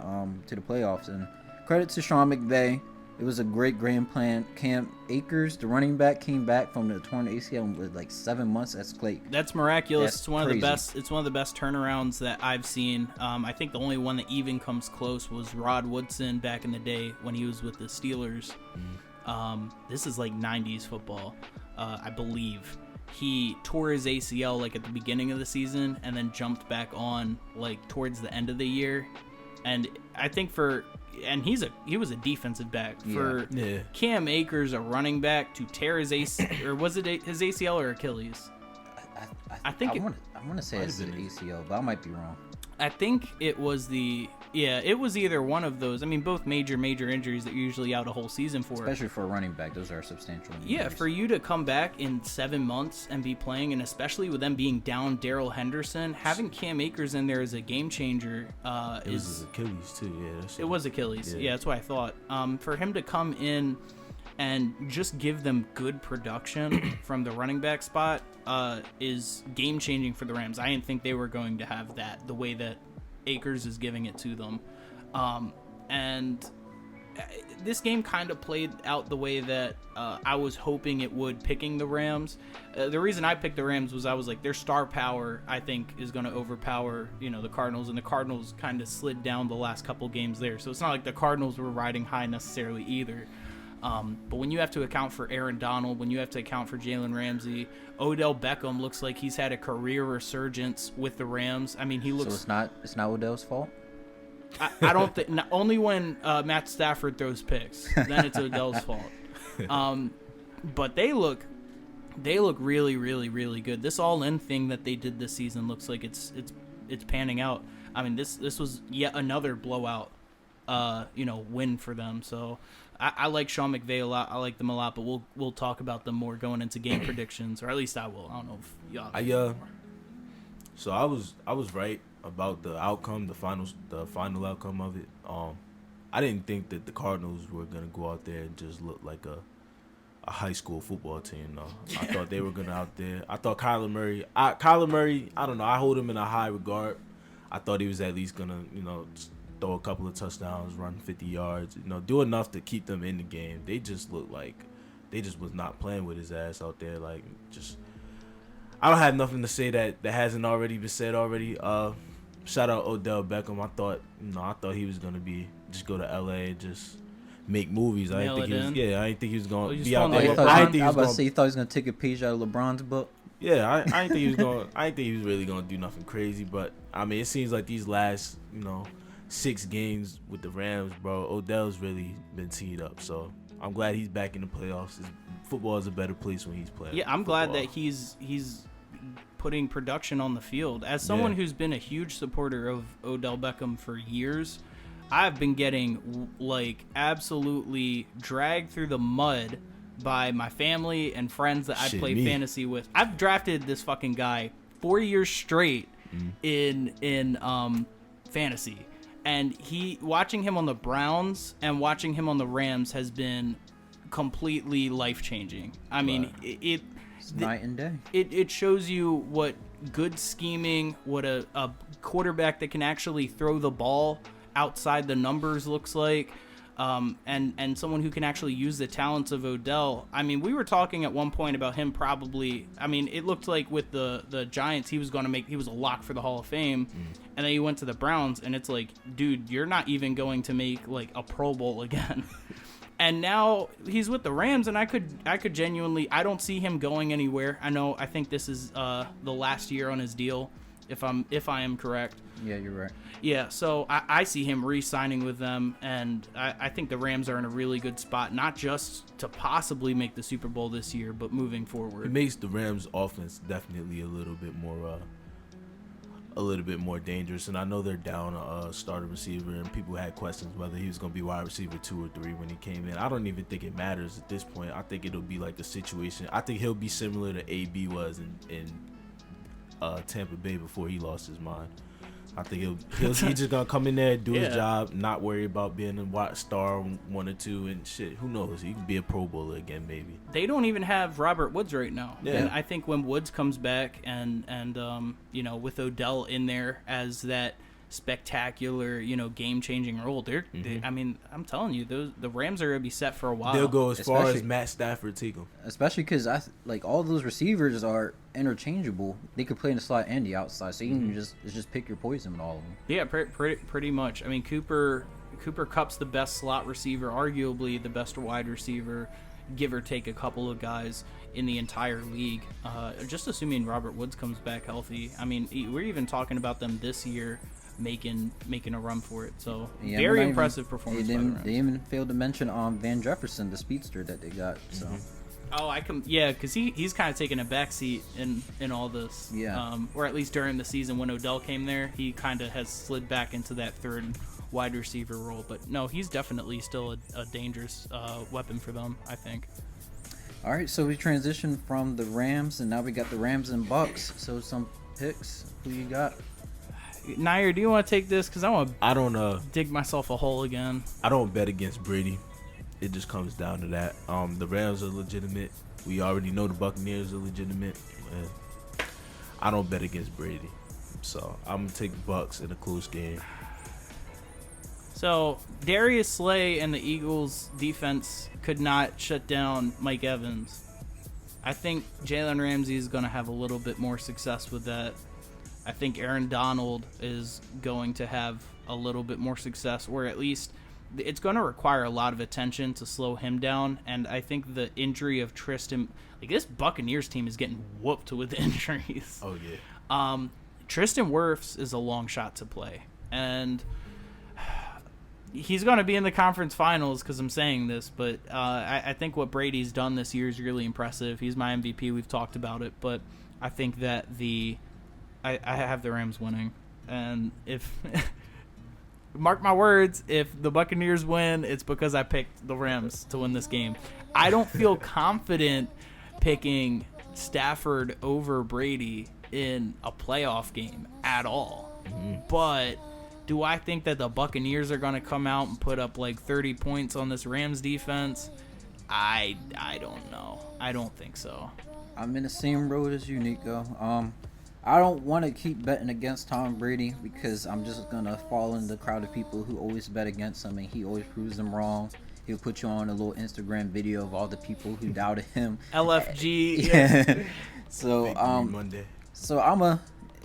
playoffs. And credit to Sean McVay. It was a great game plan. Cam Akers, the running back, came back from the torn ACL with like 7 months. That's miraculous. It's one of the best. It's one of the best turnarounds that I've seen. I think the only one that even comes close was Rod Woodson back in the day when he was with the Steelers. This is like 90s football, I believe. He tore his ACL like at the beginning of the season and then jumped back on like towards the end of the year. And I think he was a defensive back. For Cam Akers, a running back, to tear his ACL, or was it his ACL or Achilles? I want to say it's the ACL, but I might be wrong. I think it was it was either one of those. I mean, both major injuries that you're usually out a whole season for. Especially for a running back, those are substantial injuries. Yeah, for you to come back in 7 months and be playing, and especially with them being down Darrell Henderson, having Cam Akers in there as a game changer it was his Achilles too. Yeah, it was Achilles. Yeah, that's what I thought. For him to come in and just give them good production from the running back spot is game-changing for the Rams. I didn't think they were going to have that the way that Akers is giving it to them. And this game kind of played out the way that I was hoping it would, picking the Rams. The reason I picked the Rams was I was like, their star power, I think, is going to overpower, you know, the Cardinals, and the Cardinals kind of slid down the last couple games there. So it's not like the Cardinals were riding high necessarily either. But when you have to account for Aaron Donald, when you have to account for Jalen Ramsey, Odell Beckham looks like he's had a career resurgence with the Rams. I mean, he looks. So it's not Odell's fault. I don't think. Only when Matt Stafford throws picks, then it's Odell's fault. But they look really, really, really good. This all-in thing that they did this season looks like it's panning out. I mean, this was yet another blowout, win for them. So. I like Sean McVay a lot. I like them a lot, but we'll talk about them more going into game predictions, or at least I will. I don't know if y'all. So I was right about the outcome, the final outcome of it. I didn't think that the Cardinals were gonna go out there and just look like a high school football team. Though yeah. I thought they were gonna out there. I thought Kyler Murray. I don't know. I hold him in a high regard. I thought he was at least gonna, throw a couple of touchdowns, run 50 yards, do enough to keep them in the game. They just looked like they just was not playing with his ass out there. Like, just, I don't have nothing to say that hasn't already been said already. shout out Odell Beckham. I thought he was gonna just go to LA and just make movies. I didn't think he was gonna be out there. I was about to say, you thought he was gonna take a page out of LeBron's book. Yeah, I didn't think he was going. I didn't think he was really gonna do nothing crazy. But I mean, it seems like these last 6 games with the Rams, bro, Odell's really been teed up. So I'm glad he's back in the playoffs. Football is a better place when he's playing. Yeah, I'm glad that he's putting production on the field. As someone who's been a huge supporter of Odell Beckham for years, I've been getting absolutely dragged through the mud by my family and friends that I play fantasy with. I've drafted this fucking guy 4 years straight in fantasy, and watching him on the Browns and watching him on the Rams has been completely life changing. I mean, it's night and day. It shows you what good scheming, what a quarterback that can actually throw the ball outside the numbers looks like. And someone who can actually use the talents of Odell. I mean, we were talking at one point about him probably. I mean, it looked like with the Giants, he was a lock for the Hall of Fame, and then he went to the Browns, and it's like, dude, you're not even going to make like a Pro Bowl again. And now he's with the Rams, and I could genuinely, I don't see him going anywhere. I think this is the last year on his deal, if I am correct. Yeah, you're right. Yeah, so I see him re-signing with them, and I think the Rams are in a really good spot, not just to possibly make the Super Bowl this year, but moving forward. It makes the Rams' offense definitely a little bit more dangerous, and I know they're down a starter receiver, and people had questions whether he was going to be wide receiver 2 or 3 when he came in. I don't even think it matters at this point. I think it'll be like the situation. I think he'll be similar to AB was in Tampa Bay before he lost his mind. I think he's just gonna come in there, do his job, not worry about being a star 1 or 2 and shit. Who knows? He could be a Pro Bowler again, maybe. They don't even have Robert Woods right now. Yeah. And I think when Woods comes back and with Odell in there as that spectacular, game-changing role, I mean, I'm telling you, the Rams are gonna be set for a while. They'll go as far as Matt Stafford take them. Especially because all those receivers are interchangeable. They could play in the slot and the outside, so you can just pick your poison with all of them. Yeah, pretty much. I mean, Cooper Kupp's the best slot receiver, arguably the best wide receiver, give or take a couple of guys in the entire league. Just assuming Robert Woods comes back healthy. I mean, we're even talking about them this year making a run for it. So very impressive performance. They even failed to mention Van Jefferson, the speedster that they got. So. Oh, because he's kind of taking a backseat in all this. Yeah. Or at least during the season when Odell came there, he kind of has slid back into that third wide receiver role. But no, he's definitely still a dangerous weapon for them, I think. All right, so we transitioned from the Rams, and now we got the Rams and Bucks. So some picks. Who you got? Nair, do you want to take this? Because I don't dig myself a hole again. I don't bet against Brady. It just comes down to that. The Rams are legitimate. We already know the Buccaneers are legitimate. I don't bet against Brady. So I'm going to take the Bucks in a close game. So Darius Slay and the Eagles defense could not shut down Mike Evans. I think Jalen Ramsey is going to have a little bit more success with that. I think Aaron Donald is going to have a little bit more success, or at least it's going to require a lot of attention to slow him down. And I think the injury of Tristan, this Buccaneers team is getting whooped with injuries. Oh, yeah. Tristan Wirfs is a long shot to play. And he's going to be in the conference finals because I'm saying this, but I think what Brady's done this year is really impressive. He's my MVP. We've talked about it, but I think that I have the Rams winning. And if mark my words, if the Buccaneers win, it's because I picked the Rams to win this game. I don't feel confident picking Stafford over Brady in a playoff game at all. But do I think that the Buccaneers are going to come out and put up 30 points on this Rams defense? I don't know. I don't think so. I'm in the same road as you, Nico. I don't want to keep betting against Tom Brady because I'm just going to fall in the crowd of people who always bet against him, and he always proves them wrong. He'll put you on a little Instagram video of all the people who doubted him. LFG. Yeah. So Monday. So I'm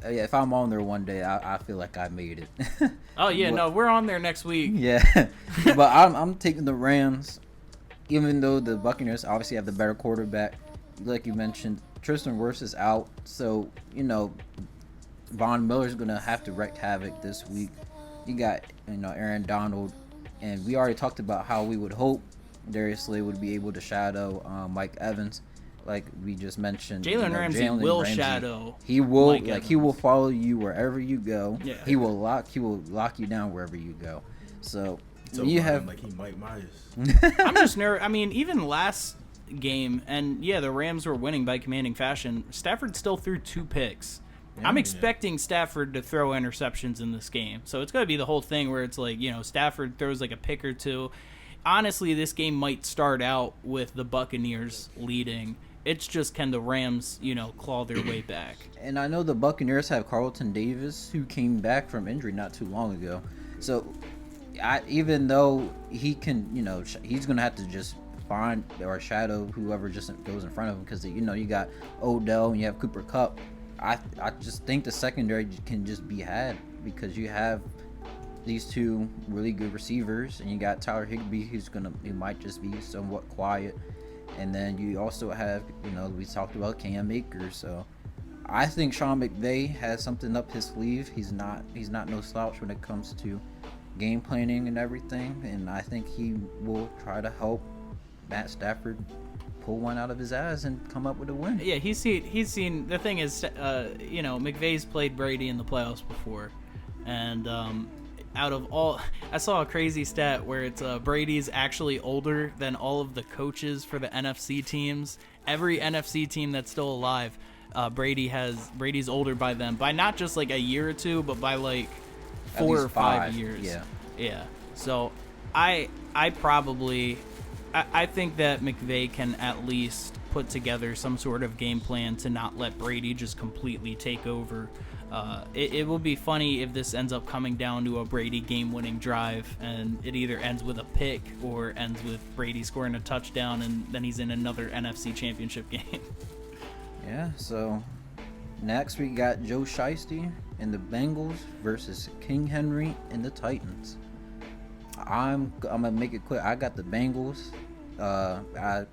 Yeah, if I'm on there one day, I feel like I made it. Oh yeah, no, we're on there next week. Yeah, but I'm taking the Rams, even though the Buccaneers obviously have the better quarterback. Like you mentioned, Tristan Wirfs is out, so Von Miller's gonna have to wreak havoc this week. You got Aaron Donald, and we already talked about how we would hope Darius Slay would be able to shadow Mike Evans, like we just mentioned. Jalen Ramsey will shadow. He will Mike Evans. he will follow you wherever you go. Yeah. He will lock you down wherever you go. So you have like he Mike Myers. I'm just nervous. I mean, even last game, and yeah, the Rams were winning by commanding fashion. Stafford still threw 2 picks. I'm expecting Stafford to throw interceptions in this game. So it's going to be the whole thing where it's like, Stafford throws like a pick or two. Honestly, this game might start out with the Buccaneers leading. It's just, can the Rams, claw their way back? And I know the Buccaneers have Carlton Davis, who came back from injury not too long ago. So even though he can, he's going to have to just find or shadow whoever just goes in front of him, because, you got Odell and you have Cooper Kupp. I just think the secondary can just be had, because you have these 2 really good receivers, and you got Tyler Higbee, he might just be somewhat quiet, and then you also have we talked about Cam Akers. So I think Sean McVay has something up his sleeve. He's not no slouch when it comes to game planning and everything, and I think he will try to help Matt Stafford pull one out of his ass and come up with a win. Yeah, he's seen. The thing is, McVay's played Brady in the playoffs before, and out of all, I saw a crazy stat where it's Brady's actually older than all of the coaches for the NFC teams. Every NFC team that's still alive, Brady's older by them by not just like a year or 2, but by like 4 or 5 years. Yeah. So I think that McVay can at least put together some sort of game plan to not let Brady just completely take over. It will be funny if this ends up coming down to a Brady game-winning drive, and it either ends with a pick or ends with Brady scoring a touchdown, and then he's in another NFC Championship game. Yeah, so next we got Joe Shiesty and the Bengals versus King Henry and the Titans. I'm gonna make it quick. I got the Bengals. I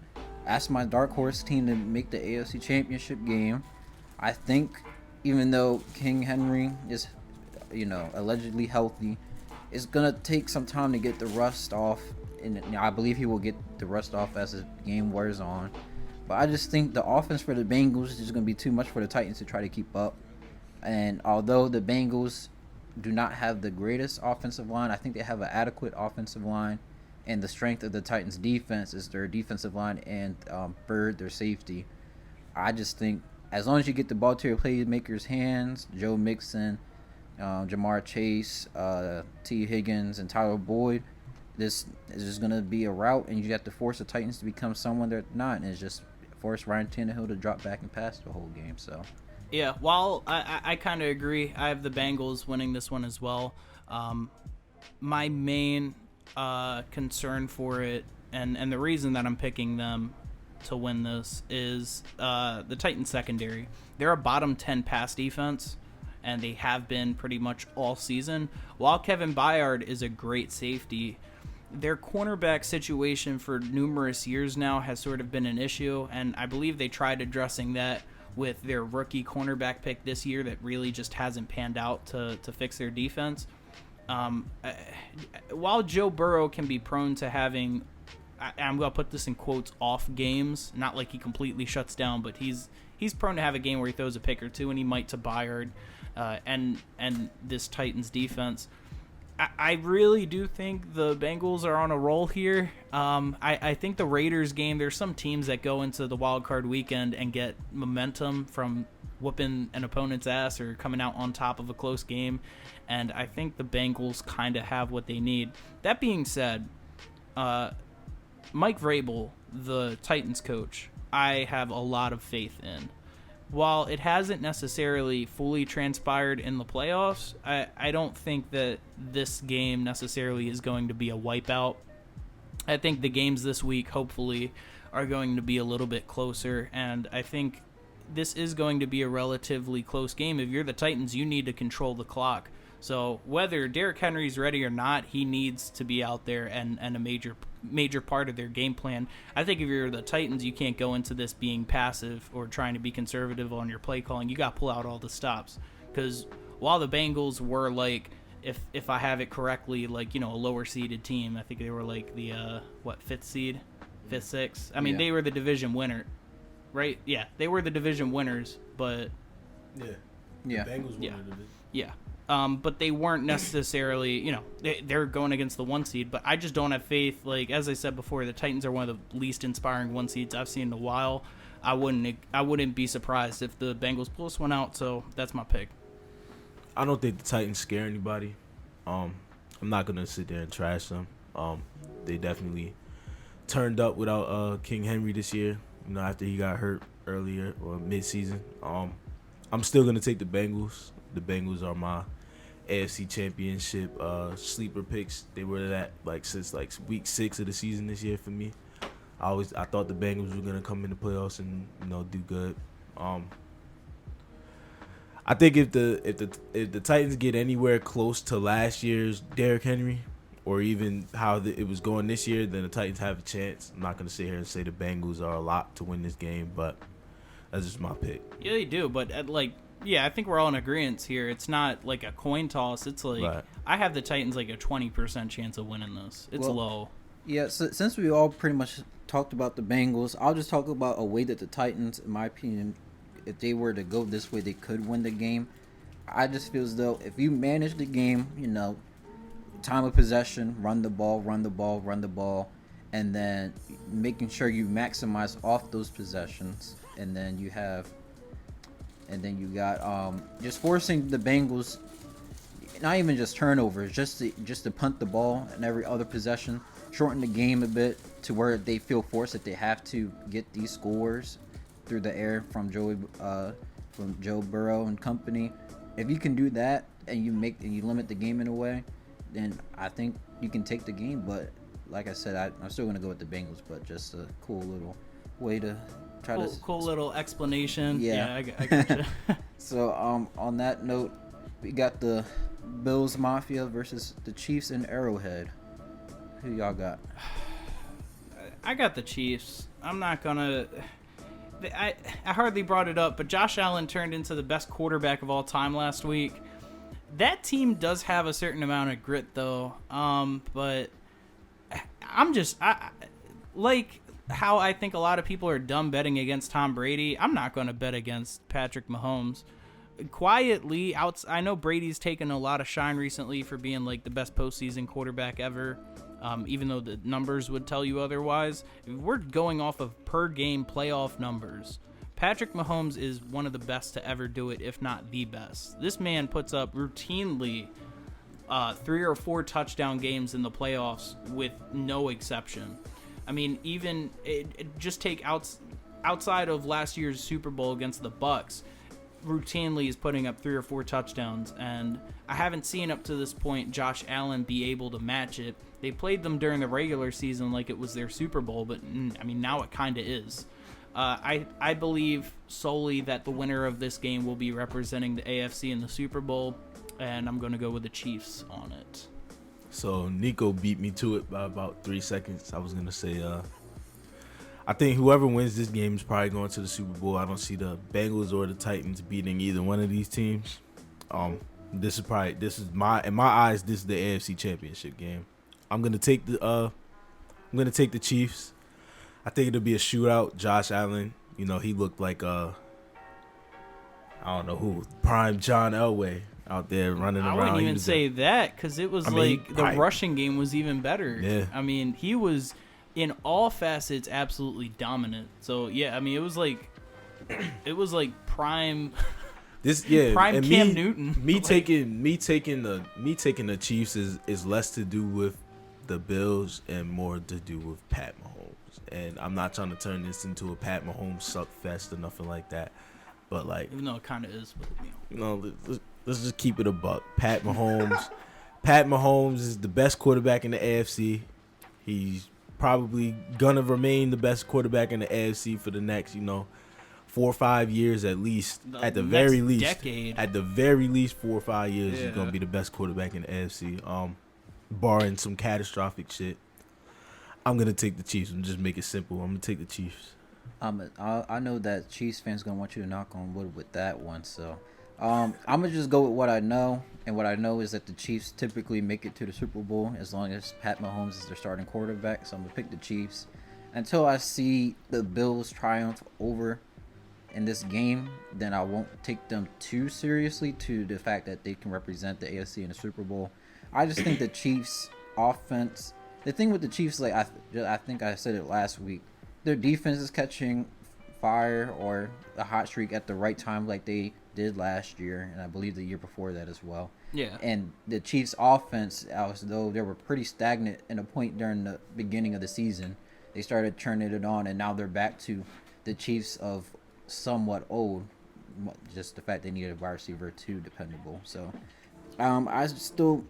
asked my dark horse team to make the AFC Championship game. I think even though King Henry is, allegedly healthy, it's gonna take some time to get the rust off, and I believe he will get the rust off as the game wears on. But I just think the offense for the Bengals is gonna be too much for the Titans to try to keep up. And although the Bengals do not have the greatest offensive line, I think they have an adequate offensive line, and the strength of the Titans defense is their defensive line and Bird, their safety. I just think as long as you get the ball to your playmakers' hands, Joe Mixon, Jamar Chase, T. Higgins, and Tyler Boyd, this is just going to be a route, and you have to force the Titans to become someone they're not, and it's just force Ryan Tannehill to drop back and pass the whole game. So yeah, while I kind of agree, I have the Bengals winning this one as well. My main concern for it, and the reason that I'm picking them to win this is the Titans secondary. They're a bottom 10 pass defense, and they have been pretty much all season. While Kevin Byard is a great safety, their cornerback situation for numerous years now has sort of been an issue, and I believe they tried addressing that with their rookie cornerback pick this year that really just hasn't panned out to fix their defense. While Joe Burrow can be prone to having, I'm going to put this in quotes, off games, not like he completely shuts down, but he's prone to have a game where he throws a pick or two, and he might to Byard and this Titans defense. I really do think the Bengals are on a roll here. I think the Raiders game, there's some teams that go into the wild card weekend and get momentum from whooping an opponent's ass or coming out on top of a close game, and I think the Bengals kind of have what they need. That being said, Mike Vrabel, the Titans coach, I have a lot of faith in. While it hasn't necessarily fully transpired in the playoffs, I don't think that this game necessarily is going to be a wipeout. I think the games this week, hopefully, are going to be a little bit closer, and I think this is going to be a relatively close game. If you're the Titans, you need to control the clock. So whether Derrick Henry's ready or not, he needs to be out there and a major part of their game plan. I think if you're the Titans, you can't go into this being passive or trying to be conservative on your play calling. You got to pull out all the stops. Because while the Bengals were like, if I have it correctly, like, you know, a lower seeded team, I think they were like the, fifth seed? Fifth, sixth? I mean, They were the division winner, right? Yeah, they were the division winners, but... Yeah. The Bengals won the division. Yeah. But they weren't necessarily, you know, they're going against the 1 seed. But I just don't have faith. Like, as I said before, the Titans are one of the least inspiring 1 seeds I've seen in a while. I wouldn't be surprised if the Bengals pull this one out. So that's my pick. I don't think the Titans scare anybody. I'm not gonna sit there and trash them. They definitely turned up without King Henry this year. You know, after he got hurt earlier or mid-season. I'm still gonna take the Bengals. The Bengals are my AFC Championship sleeper picks. They were that since week 6 of the season this year for me. I thought the Bengals were gonna come in the playoffs and, you know, do good. I think if the Titans get anywhere close to last year's Derrick Henry, or even how it was going this year, then the Titans have a chance. I'm not gonna sit here and say the Bengals are a lot to win this game, but that's just my pick. Yeah, they do, but I think we're all in agreement here. It's not like a coin toss. It's like right. I have the Titans like a 20% chance of winning this. It's low. Yeah, so since we all pretty much talked about the Bengals, I'll just talk about a way that the Titans, in my opinion, if they were to go this way, they could win the game. I just feel as though if you manage the game, you know, time of possession, run the ball, and then making sure you maximize off those possessions, and then you got just forcing the Bengals, not even just turnovers, just to punt the ball in every other possession, shorten the game a bit to where they feel forced that they have to get these scores through the air from Joe Burrow and company. If you can do that and you limit the game in a way, then I think you can take the game. But like I said, I'm still going to go with the Bengals, but just a cool little way to try to... Cool little explanation. Yeah, I gotcha. So on that note, we got the Bills Mafia versus the Chiefs in Arrowhead. Who y'all got? I got the Chiefs. I'm not going to... I hardly brought it up, but Josh Allen turned into the best quarterback of all time last week. That team does have a certain amount of grit, though. But I like how I think a lot of people are dumb betting against Tom Brady. I'm not going to bet against Patrick Mahomes. Quietly, I know Brady's taken a lot of shine recently for being like the best postseason quarterback ever. Even though the numbers would tell you otherwise. If we're going off of per game playoff numbers, Patrick Mahomes is one of the best to ever do it, if not the best. This man puts up routinely 3 or 4 touchdown games in the playoffs with no exception. I mean, even just take outside of last year's Super Bowl against the Bucs, routinely is putting up 3 or 4 touchdowns, and I haven't seen up to this point Josh Allen be able to match it. They played them during the regular season like it was their Super Bowl, but I mean, now it kind of is. I believe solely that the winner of this game will be representing the AFC in the Super Bowl, and I'm going to go with the Chiefs on it. So Nico beat me to it by about 3 seconds. I was going to say, I think whoever wins this game is probably going to the Super Bowl. I don't see the Bengals or the Titans beating either one of these teams. In my eyes, this is the AFC Championship game. I'm gonna take the Chiefs. I think it'll be a shootout. Josh Allen, you know, he looked like I don't know who, prime John Elway out there running around. I wouldn't even say that, because it was the rushing game was even better. Yeah. I mean, he was in all facets absolutely dominant. So yeah, I mean, it was like prime. Prime Cam Newton. Me taking the Chiefs is less to do with the Bills and more to do with Pat Mahomes. And I'm not trying to turn this into a Pat Mahomes suck fest or nothing like that. But like, even though it kind of is, but you know, let's just keep it a buck. Pat Mahomes is the best quarterback in the AFC. He's probably gonna remain the best quarterback in the AFC for the next, 4 4 or 5 years at least. At the very least, 4 or 5 years, he's gonna be the best quarterback in the AFC. Barring some catastrophic shit, I'm gonna take the Chiefs. I'm just make it simple. I'm gonna take the Chiefs. I know that Chiefs fans gonna want you to knock on wood with that one, so I'm gonna just go with what I know, and what I know is that the Chiefs typically make it to the Super Bowl as long as Pat Mahomes is their starting quarterback. So I'm gonna pick the Chiefs until I see the Bills triumph over in this game. Then I won't take them too seriously to the fact that they can represent the AFC in the Super Bowl. I just think the Chiefs offense. The thing with the Chiefs, like I think I said it last week, their defense is catching fire or a hot streak at the right time, like they did last year, and I believe the year before that as well. Yeah. And the Chiefs' offense, as though they were pretty stagnant in a point during the beginning of the season, they started turning it on, and now they're back to the Chiefs of somewhat old. Just the fact they needed a wide receiver too dependable. So, I still,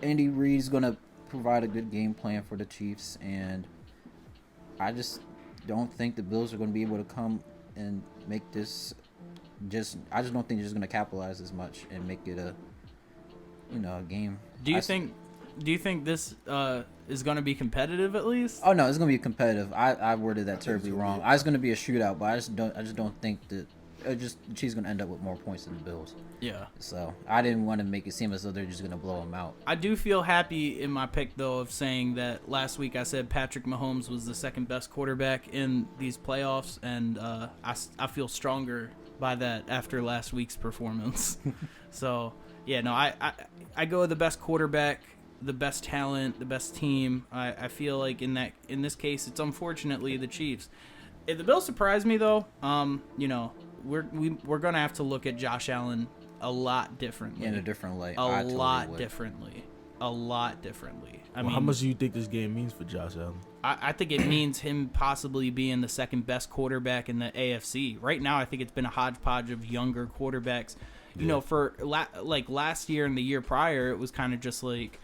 Andy Reid's gonna provide a good game plan for the Chiefs, and I just don't think the Bills are going to be able to come and make this. I just don't think they're just going to capitalize as much and make it a game. Do you think this is going to be competitive at least? Oh no, it's going to be competitive. I worded that terribly wrong. It's going to be a shootout, but I just don't think that. She's going to end up with more points than the Bills. Yeah. So I didn't want to make it seem as though they're just going to blow them out. I do feel happy in my pick, though, of saying that last week I said Patrick Mahomes was the second best quarterback in these playoffs, and I feel stronger by that after last week's performance. So, yeah, no, I go with the best quarterback, the best talent, the best team. I feel like in this case, it's unfortunately the Chiefs. If the Bills surprise me, though, we're gonna have to look at Josh Allen a lot differently. In a different light. A lot differently. I mean, how much do you think this game means for Josh Allen? I think it means him possibly being the second best quarterback in the AFC. Right now, I think it's been a hodgepodge of younger quarterbacks. For last year and the year prior, it was kind of just like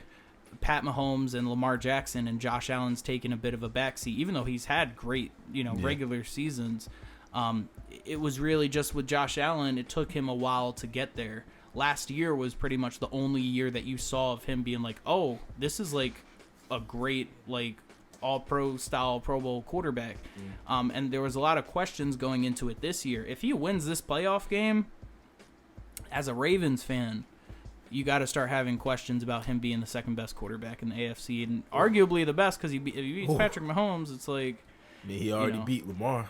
Pat Mahomes and Lamar Jackson, and Josh Allen's taken a bit of a backseat, even though he's had great, regular seasons. It was really just with Josh Allen, it took him a while to get there. Last year was pretty much the only year that you saw of him being like, oh, this is like a great, like, all-pro style Pro Bowl quarterback. And there was a lot of questions going into it this year. If he wins this playoff game, as a Ravens fan, you got to start having questions about him being the second best quarterback in the AFC, and arguably the best, because if he beats Patrick Mahomes, it's like... I mean, he already beat Lamar.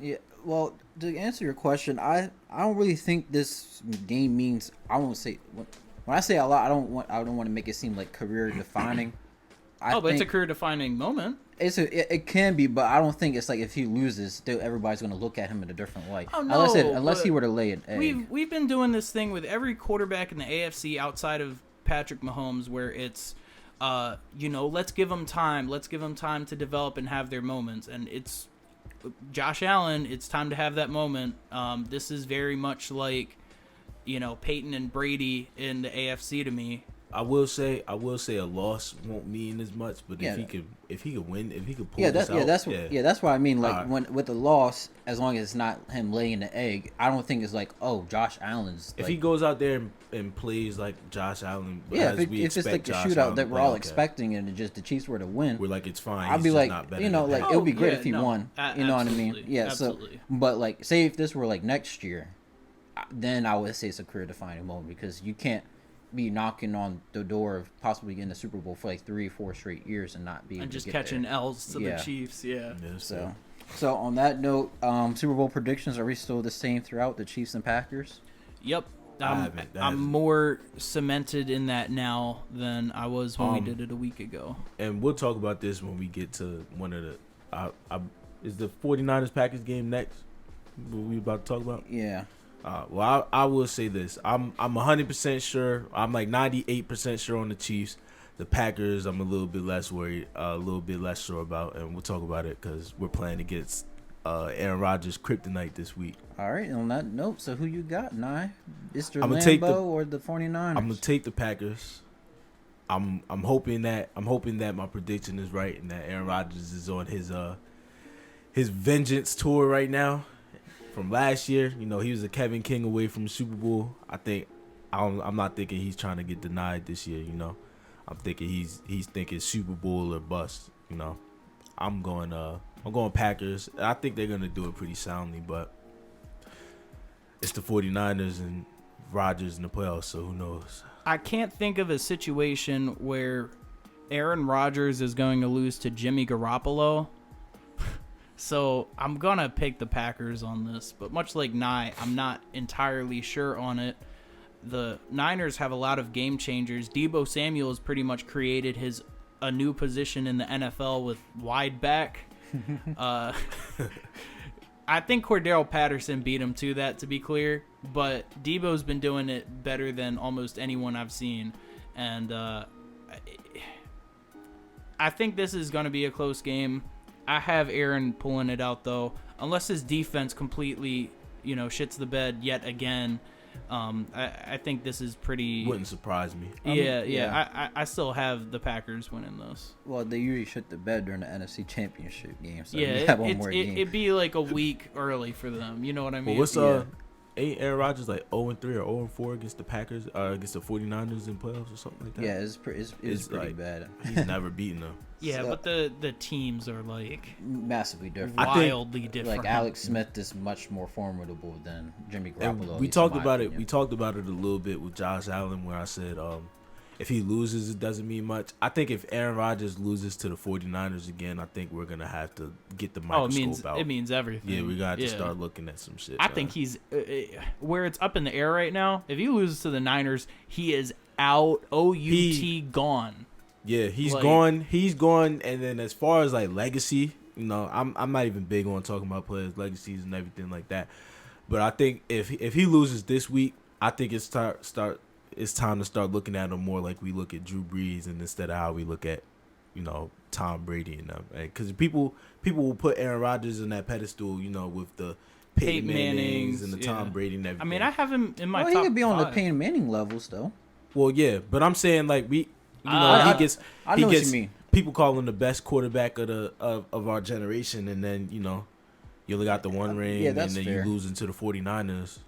Yeah, well, to answer your question, I don't really think this game means. I won't say when I say a lot. I don't want to make it seem like career defining. But it's a career defining moment. It can be, but I don't think it's like if he loses, everybody's going to look at him in a different light. Oh, no, unless he were to lay an egg. We've been doing this thing with every quarterback in the AFC outside of Patrick Mahomes, where it's let's give them time. Let's give them time to develop and have their moments, and it's. Josh Allen, it's time to have that moment. This is very much like, Peyton and Brady in the AFC to me. I will say a loss won't mean as much, but if he could win, if he could pull this out. That's what I mean. Like when with the loss, as long as it's not him laying the egg, I don't think it's like, oh, Josh Allen's. If he goes out there and plays like Josh Allen, if it's like the shootout that we're all expecting, and just the Chiefs were to win, we're like, it's fine. I'd be like, it would be great if he won. You know what I mean? Yeah. Absolutely. So, but like, say if this were like next year, then I would say it's a career defining moment, because you can't be knocking on the door of possibly getting the Super Bowl for like 3-4 straight years and not be able and just to get catching there. L's to the Chiefs. Yeah. So on that note, Super Bowl predictions, are we still the same throughout, the Chiefs and Packers? Yep. I'm more cemented in that now than I was when we did it a week ago. And we'll talk about this when we get to one of the is the 49ers Packers game next? What we about to talk about? Yeah. Well, I will say this. I'm 100% sure. I'm like 98% sure on the Chiefs. The Packers, I'm a little bit less worried, a little bit less sure about, and we'll talk about it because we're playing against Aaron Rodgers' kryptonite this week. All right, on that note, so who you got, Nye? Mr. Lambeau or the 49ers? I'm gonna take the Packers. I'm hoping that my prediction is right and that Aaron Rodgers is on his vengeance tour right now. from last year. You know, he was a Kevin King away from the Super Bowl. I'm not thinking he's trying to get denied this year. You know, I'm thinking he's thinking Super Bowl or bust. You know, I'm going Packers. I think they're gonna do it pretty soundly, but it's the 49ers and Rodgers in the playoffs, so who knows? I can't think of a situation where Aaron Rodgers is going to lose to Jimmy Garoppolo. So I'm going to pick the Packers on this. But much like Nye, I'm not entirely sure on it. The Niners have a lot of game changers. Deebo Samuel has pretty much created a new position in the NFL with wide back. I think Cordero Patterson beat him to that, to be clear. But Deebo's been doing it better than almost anyone I've seen. And I think this is going to be a close game. I have Aaron pulling it out, though. Unless his defense completely, shits the bed yet again. I think this is pretty... Wouldn't surprise me. I still have the Packers winning this. Well, they usually shit the bed during the NFC Championship game, so yeah, you have one more game. It'd be like a week early for them. You know what I mean? Well, ain't Aaron Rodgers like 0-3 or 0-4 against the Packers, against the 49ers in playoffs or something like that? Yeah, it's pretty like, bad. He's never beaten them. Yeah, so, but the teams are like massively different. Wildly different. Like Alex Smith is much more formidable than Jimmy Garoppolo. We talked about it. We talked about it a little bit with Josh Allen, where I said if he loses, it doesn't mean much. I think if Aaron Rodgers loses to the 49ers again, I think we're gonna have to get the microscope out. It means everything. Yeah, we got to start looking at some shit. I think he's where it's up in the air right now. If he loses to the Niners, he is out. Gone. Yeah, he's gone. He's gone. And then as far as like legacy, I'm not even big on talking about players' legacies and everything like that. But I think if he loses this week, I think it's time to start looking at him more like we look at Drew Brees, and instead of how we look at Tom Brady and them. Because people will put Aaron Rodgers in that pedestal, with the Peyton Mannings and the Tom Brady and everything. I mean, I have him in my top he could be on 5. the Peyton Manning levels though. Well, yeah, but I'm saying like he gets what you mean. People call him the best quarterback of our generation, and then you only got the one ring, and then fair. you lose into the 49ers.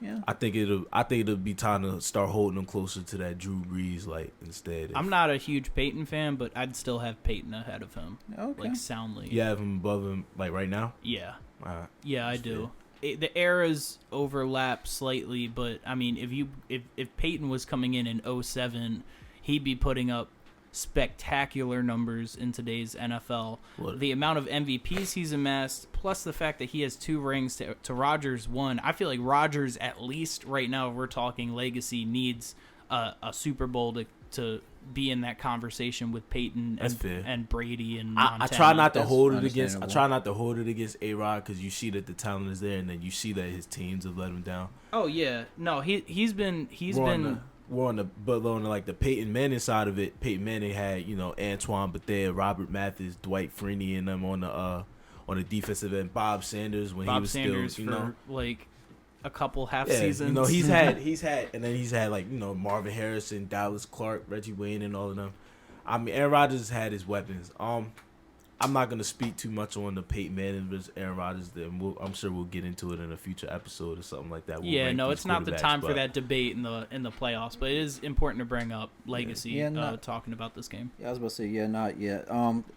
Yeah, I think it'll be time to start holding him closer to that Drew Brees instead. I'm not a huge Peyton fan, but I'd still have Peyton ahead of him. Okay. Soundly. You have him above him right now? Yeah. Right. Yeah, I do. The eras overlap slightly, but I mean, if Peyton was coming in 2007, he'd be putting up spectacular numbers in today's NFL. What? The amount of MVPs he's amassed, plus the fact that he has 2 rings to Rodgers' 1. I feel like Rodgers, at least right now, if we're talking legacy, needs a Super Bowl to be in that conversation with Peyton and Brady and Montana. I try not to hold it against A-Rod, because you see that the talent is there, and then you see that his teams have let him down. Oh yeah, no, he's been. We're on the Peyton Manning side of it. Peyton Manning had Antoine Bethea, Robert Mathis, Dwight Freeney, and them on the defensive end. Bob Sanders when he was Sanders still for like a couple half seasons. He's had like Marvin Harrison, Dallas Clark, Reggie Wayne, and all of them. I mean, Aaron Rodgers had his weapons. I'm not going to speak too much on the Peyton Manning versus Aaron Rodgers. I'm sure we'll get into it in a future episode or something like that. It's not the time for that debate in the playoffs, but it is important to bring up legacy talking about this game. Yeah, I was about to say, not yet.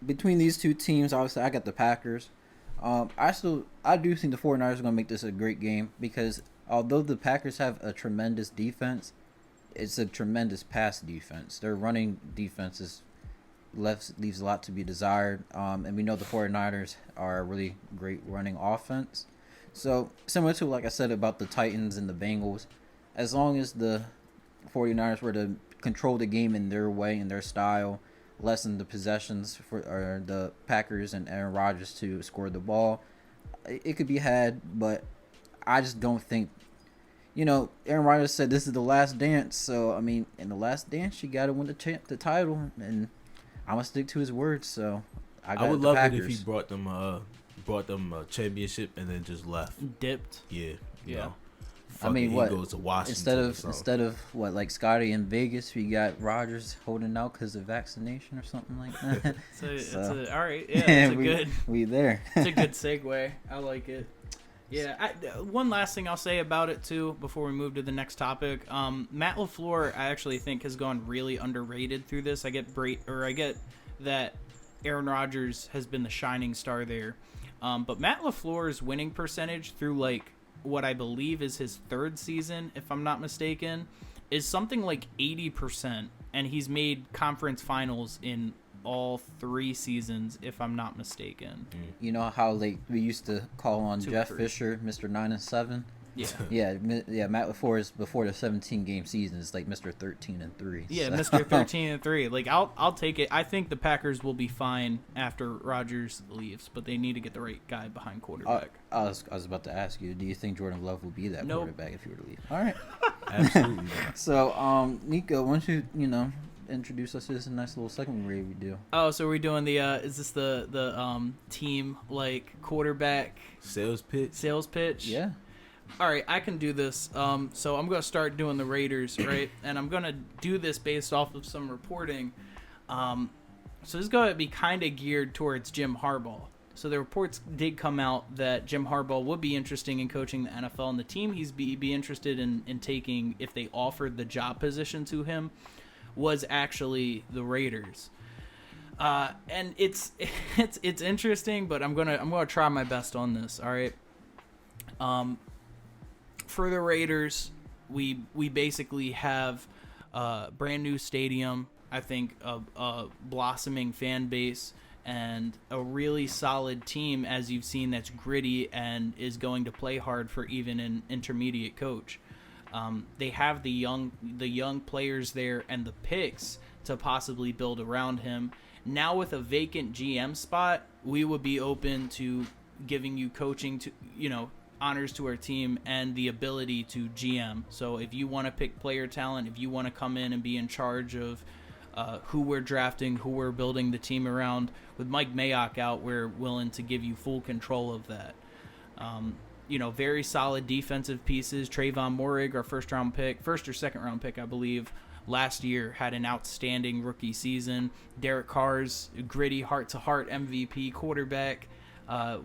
Between these two teams, obviously, I got the Packers. I do think the 49ers are going to make this a great game, because although the Packers have a tremendous defense, it's a tremendous pass defense. Their running defense leaves a lot to be desired, and we know the 49ers are a really great running offense. So similar to like I said about the Titans and the Bengals, as long as the 49ers were to control the game in their way, in their style, lessen the possessions for the Packers and Aaron Rodgers to score the ball, it could be had. But I just don't think, Aaron Rodgers said this is the last dance. So I mean, in the last dance, you got to win the title, and I'm gonna stick to his words. So I would love it if he brought them a championship and then just left. Dipped. Yeah. I mean, what? Goes to Washington instead of what, like Scotty in Vegas, we got Rodgers holding out because of vaccination or something like that. All right. Yeah, it's we there. It's a good segue. I like it. Yeah. One last thing I'll say about it too before we move to the next topic. Matt LaFleur, I actually think has gone really underrated through this. I get that Aaron Rodgers has been the shining star there, but Matt LaFleur's winning percentage through like what I believe is his third season, if I'm not mistaken, is something like 80%, and he's made conference finals in all 3 seasons, if I'm not mistaken. You know how like we used to call on Jeff Fisher, Mr. 9-7. Yeah, Matt LaFleur is before the 17-game season is like Mr. 13-3. Yeah, so. Mr. 13-3. Like I'll take it. I think the Packers will be fine after Rodgers leaves, but they need to get the right guy behind quarterback. I was about to ask you, do you think Jordan Love will be that quarterback if he were to leave? All right. Absolutely. So, Nico, why don't you introduce us to this nice little segment we do? Oh, so we're doing the is this the team like quarterback sales pitch? Yeah. All right, I can do this. So I'm going to start doing the Raiders, right? And I'm going to do this based off of some reporting. So this is going to be kind of geared towards Jim Harbaugh. So the reports did come out that Jim Harbaugh would be interested in coaching the NFL, and the team he's be interested in taking if they offered the job position to him was actually the Raiders. And it's interesting, but I'm gonna try my best on this. All right. For the Raiders, we basically have a brand new stadium. I think a blossoming fan base and a really solid team, as you've seen, that's gritty and is going to play hard for even an intermediate coach. They have the young players there and the picks to possibly build around him. Now with a vacant GM spot, we would be open to giving you coaching to honors to our team and the ability to GM. So if you want to pick player talent, if you want to come in and be in charge of who we're drafting, who we're building the team around, with Mike Mayock out, we're willing to give you full control of that. Very solid defensive pieces. Trayvon Moehrig, our first or second round pick, I believe, last year had an outstanding rookie season. Derek Carr's gritty heart-to-heart MVP quarterback.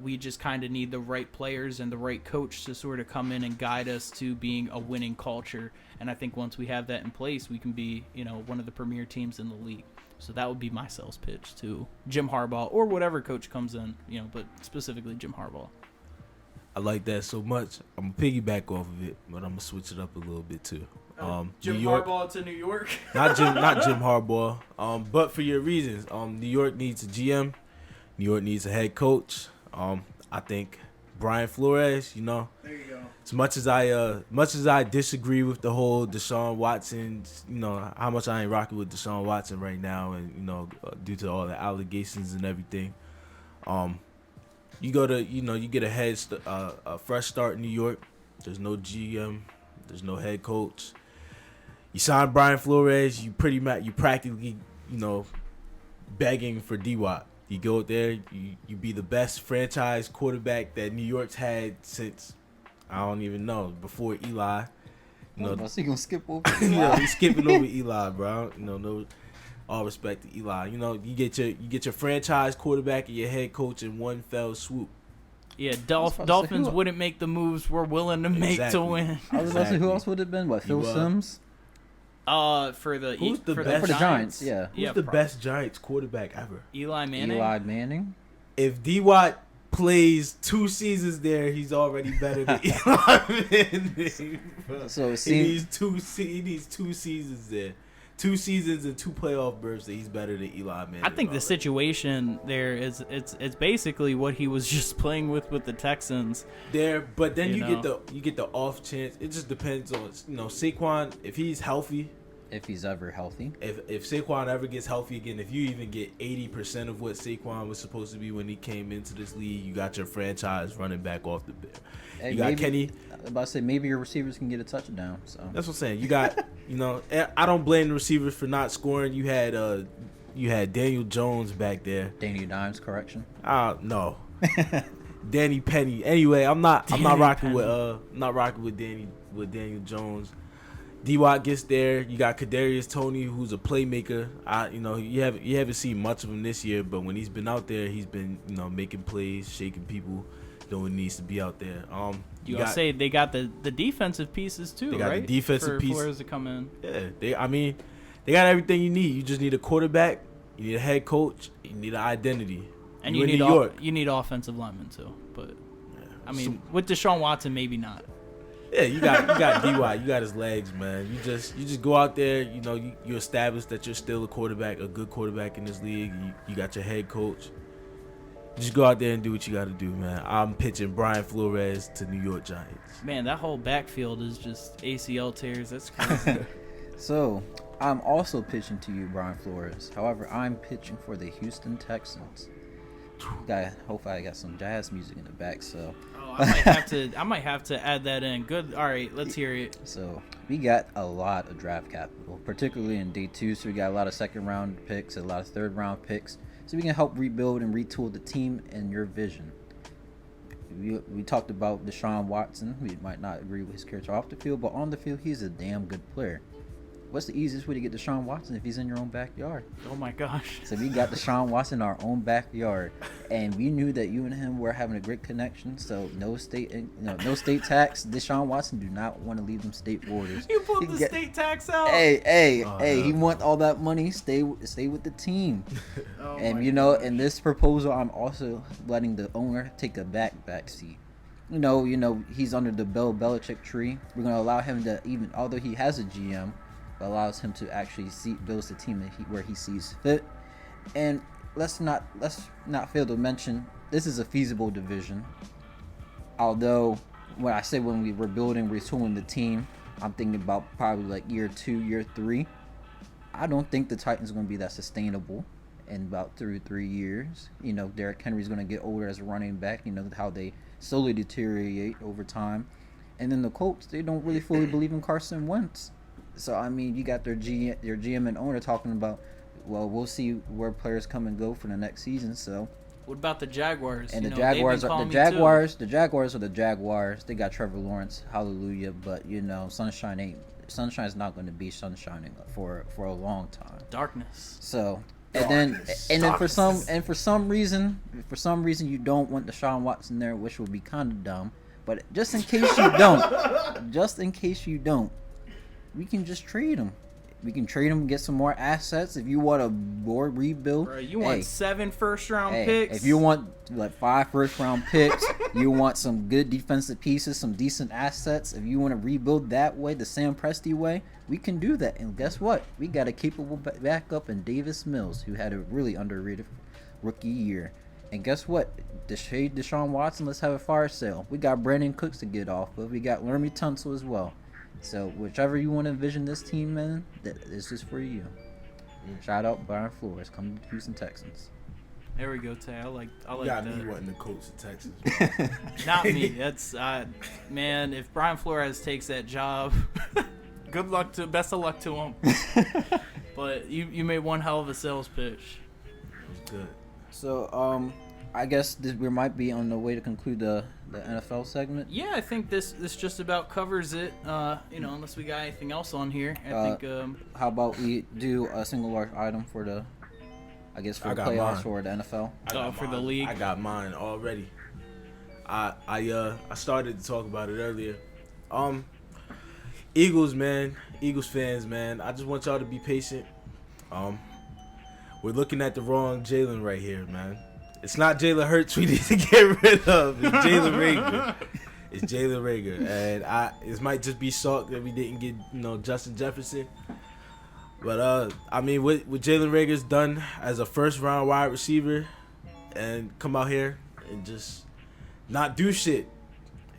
We just kind of need the right players and the right coach to sort of come in and guide us to being a winning culture. And I think once we have that in place, we can be, one of the premier teams in the league. So that would be my sales pitch to Jim Harbaugh or whatever coach comes in, but specifically Jim Harbaugh. I like that so much. I'm going to piggyback off of it, but I'm going to switch it up a little bit too. Jim Harbaugh to New York? not Jim Harbaugh. But for your reasons. New York needs a GM. New York needs a head coach. I think Brian Flores, There you go. As much as I disagree with the whole Deshaun Watson, how much I ain't rocking with Deshaun Watson right now, and due to all the allegations and everything, you get a fresh start in New York. There's no GM, there's no head coach. You sign Brian Flores, you practically begging for D-Wop. You go there, you be the best franchise quarterback that New York's had since, I don't even know, before Eli. So you gonna skip over Eli? He's skipping over Eli, bro. No, all respect to Eli. You get your franchise quarterback and your head coach in one fell swoop. Yeah, Dolphins wouldn't make the moves we're willing to make to win. I was about to say, who else would it have been? What, Phil Simms? For the Giants, yeah. Who's the best Giants quarterback ever? Eli Manning. Eli Manning. If D-Watt plays 2 seasons there, he's already better than Eli Manning. So he needs 2 seasons there. 2 seasons and 2 playoff berths that he's better than Eli Manning. I think the situation there is it's basically what he was just playing with the Texans. But then you get the off chance. It just depends on Saquon, if he's healthy. If he's ever healthy. If Saquon ever gets healthy again, if you even get 80% of what Saquon was supposed to be when he came into this league, you got your franchise running back off the bench. You got Kenny. I was about to say, maybe your receivers can get a touchdown. So that's what I'm saying. You got, I don't blame the receivers for not scoring. You had Daniel Jones back there. Danny Dimes, correction. No. Danny Penny. Anyway, I'm not rocking with Daniel Jones. D-Watt gets there. You got Kadarius Toney, who's a playmaker. You haven't seen much of him this year, but when he's been out there, he's been making plays, shaking people, doing what needs to be out there. You gotta say they got the defensive pieces too, they got right? the defensive pieces. Players to come in. Yeah, they got everything you need. You just need a quarterback, you need a head coach, you need an identity. And you need New York. You need offensive linemen too. But I mean, with Deshaun Watson, maybe not. Yeah, you got DY, you got his legs, man. You just go out there, you establish that you're still a quarterback, a good quarterback in this league. You got your head coach. Just go out there and do what you got to do, man. I'm pitching Brian Flores to New York Giants. Man, that whole backfield is just ACL tears. That's crazy. So, I'm also pitching to you, Brian Flores. However, I'm pitching for the Houston Texans. Hopefully I got some jazz music in the back, so. Oh, I might have to add that in. Good. All right, let's hear it. So, we got a lot of draft capital, particularly in day 2. So, we got a lot of second-round picks, a lot of third-round picks. So we can help rebuild and retool the team and your vision. We talked about Deshaun Watson. We might not agree with his character off the field, but on the field, he's a damn good player. What's the easiest way to get Deshaun Watson if he's in your own backyard? Oh my gosh. So we got Deshaun Watson in our own backyard, and we knew that you and him were having a great connection. So no state tax. Deshaun Watson do not want to leave them state borders. You pulled the state tax out. Hey! He want all that money. Stay with the team. Oh and in this proposal, I'm also letting the owner take a back seat. He's under the Bill Belichick tree. We're gonna allow him to, even although he has a GM, allows him to actually builds the team where he sees fit. And let's not fail to mention, this is a feasible division. Although when we were building, retooling the team, I'm thinking about probably like year 2, year 3. I don't think the Titans are going to be that sustainable in about 3 years. Derrick Henry's going to get older as a running back. How they slowly deteriorate over time. And then the Colts, they don't really fully believe in Carson Wentz. So, I mean, you got their GM and owner talking about, well, we'll see where players come and go for the next season. So, what about the Jaguars? And the Jaguars are the Jaguars. They got Trevor Lawrence, hallelujah. But Sunshine's not going to be sunshining for a long time. Darkness. So, and then for some reason you don't want Deshaun Watson there, which will be kind of dumb. But just in case you don't. We can just trade him. We can trade him and get some more assets. If you want a more rebuild, bro, you want 7 first-round picks. If you want like 5 first-round picks, you want some good defensive pieces, some decent assets. If you want to rebuild that way, the Sam Presti way, we can do that. And guess what? We got a capable backup in Davis Mills, who had a really underrated rookie year. And guess what? Deshaun Watson, let's have a fire sale. We got Brandon Cooks to get off, but we got Laramie Tunsil as well. So whichever you want to envision this team in, this is for you. Shout out Brian Flores, coming to Houston Texans. There we go, Tay. I like got that. me wanting to coach the Texans. Not me. That's man. If Brian Flores takes that job, best of luck to him. But you made one hell of a sales pitch. It was good. So I guess we might be on the way to conclude the NFL segment. Yeah, I think this just about covers it. Unless we got anything else on here. I think. How about we do a single large item for the playoffs or the NFL? For the league. I got mine already. I started to talk about it earlier. Eagles fans, man. I just want y'all to be patient. We're looking at the wrong Jalen right here, man. It's not Jalen Hurts we need to get rid of. It's Jalen Reagor. It's Jalen Reagor. And it might just be shocked that we didn't get, Justin Jefferson. But, what Jalen Reagor's done as a first-round wide receiver and come out here and just not do shit.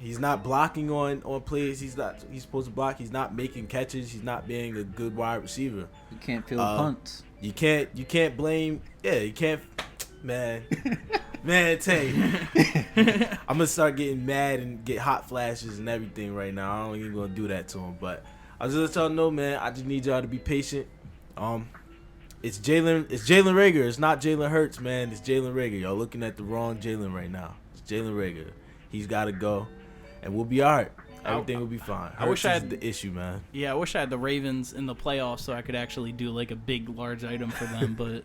He's not blocking on plays. He's supposed to block. He's not making catches. He's not being a good wide receiver. You can't field punts. You can't blame. Yeah, you can't. Man, Tay. I'm gonna start getting mad and get hot flashes and everything right now. I don't even gonna do that to him, but I just let y'all know, man. I just need y'all to be patient. It's Jalen Reagor. It's not Jalen Hurts, man. It's Jalen Reagor. Y'all looking at the wrong Jalen right now. It's Jalen Reagor. He's got to go, and we'll be all right. Everything will be fine. I wish I had the issue, man. Yeah, I wish I had the Ravens in the playoffs so I could actually do like a big, large item for them, but.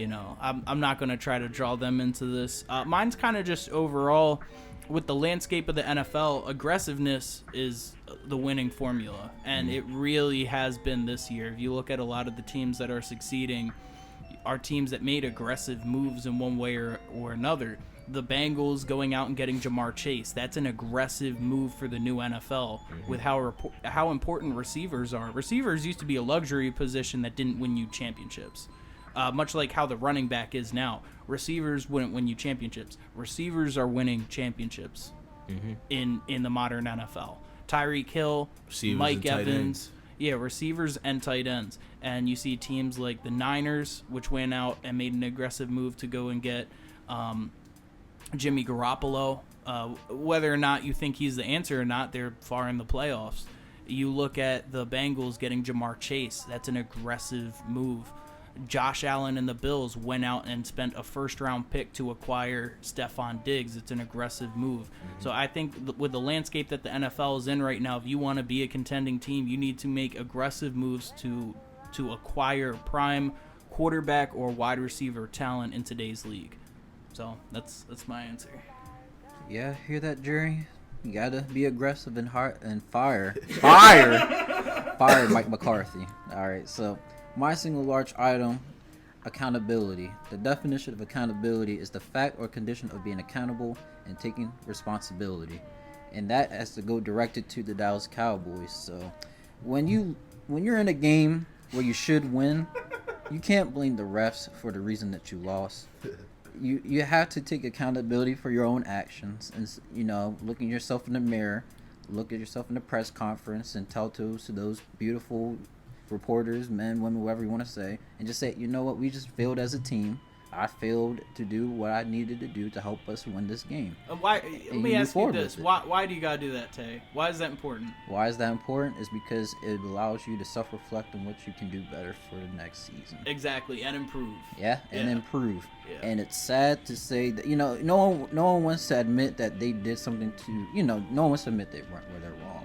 I'm not going to try to draw them into this. Mine's kind of just overall. with the landscape of the NFL, aggressiveness is the winning formula, and it really has been this year. If you look at a lot of the teams that are succeeding, are teams that made aggressive moves in one way or another. The Bengals going out and getting Jamar Chase, that's an aggressive move for the new NFL with how important receivers are. Receivers used to be a luxury position that didn't win you championships. Much like how the running back is now. Receivers wouldn't win you championships. Receivers are winning championships in the modern NFL. Tyreek Hill, Receivers Mike and tight Evans. ends. Yeah, receivers and tight ends. And you see teams like the Niners, which went out and made an aggressive move to go and get Jimmy Garoppolo. Whether or not you think he's the answer or not, they're far in the playoffs. You look at the Bengals getting Jamar Chase. That's an aggressive move. Josh Allen and the Bills went out and spent a first-round pick to acquire Stephon Diggs. It's an aggressive move. So I think with the landscape that the NFL is in right now, if you want to be a contending team, you need to make aggressive moves to acquire prime quarterback or wide receiver talent in today's league. So that's my answer. Yeah, hear that, Jerry? You gotta be aggressive and fire Mike McCarthy. All right, so my single large item, accountability. The definition of accountability is the fact or condition of being accountable and taking responsibility, and that has to go directed to the Dallas Cowboys. So when you're in a game where you should win, you can't blame the refs for the reason that you lost. You have to take accountability for your own actions, and look at yourself in the mirror, look at yourself in the press conference, and tell to those beautiful reporters, men, women, whoever you want to say, and just say, you know what, we just failed as a team. I failed to do what I needed to do to help us win this game. Let me ask you this. Why do you got to do that, Tay? Why is that important? Why is that important? Is because it allows you to self-reflect on what you can do better for the next season. Exactly, and improve. Yeah, and improve. Yeah. And it's sad to say that, no one wants to admit that they did something to, no one wants to admit they weren't where they're wrong.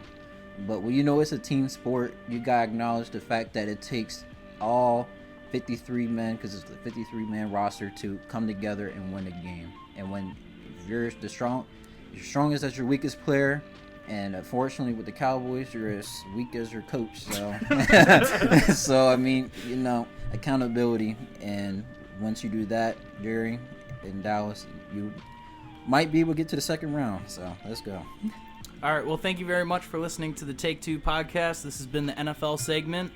But when it's a team sport, you got to acknowledge the fact that it takes all 53 men, because it's the 53-man roster, to come together and win a game. And when you're strongest as your weakest player, and unfortunately with the Cowboys, you're as weak as your coach. So, so I mean, accountability. And once you do that, Jerry, in Dallas, you might be able to get to the second round. So let's go. All right, well, thank you very much for listening to the Take-Two podcast. This has been the NFL segment.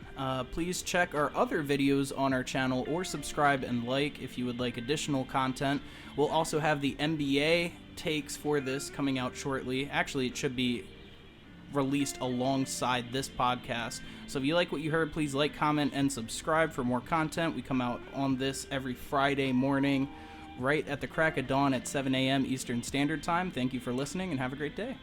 Please check our other videos on our channel or subscribe and like if you would like additional content. We'll also have the NBA takes for this coming out shortly. Actually, it should be released alongside this podcast. So if you like what you heard, please like, comment, and subscribe for more content. We come out on this every Friday morning, right at the crack of dawn at 7 a.m. Eastern Standard Time. Thank you for listening, and have a great day.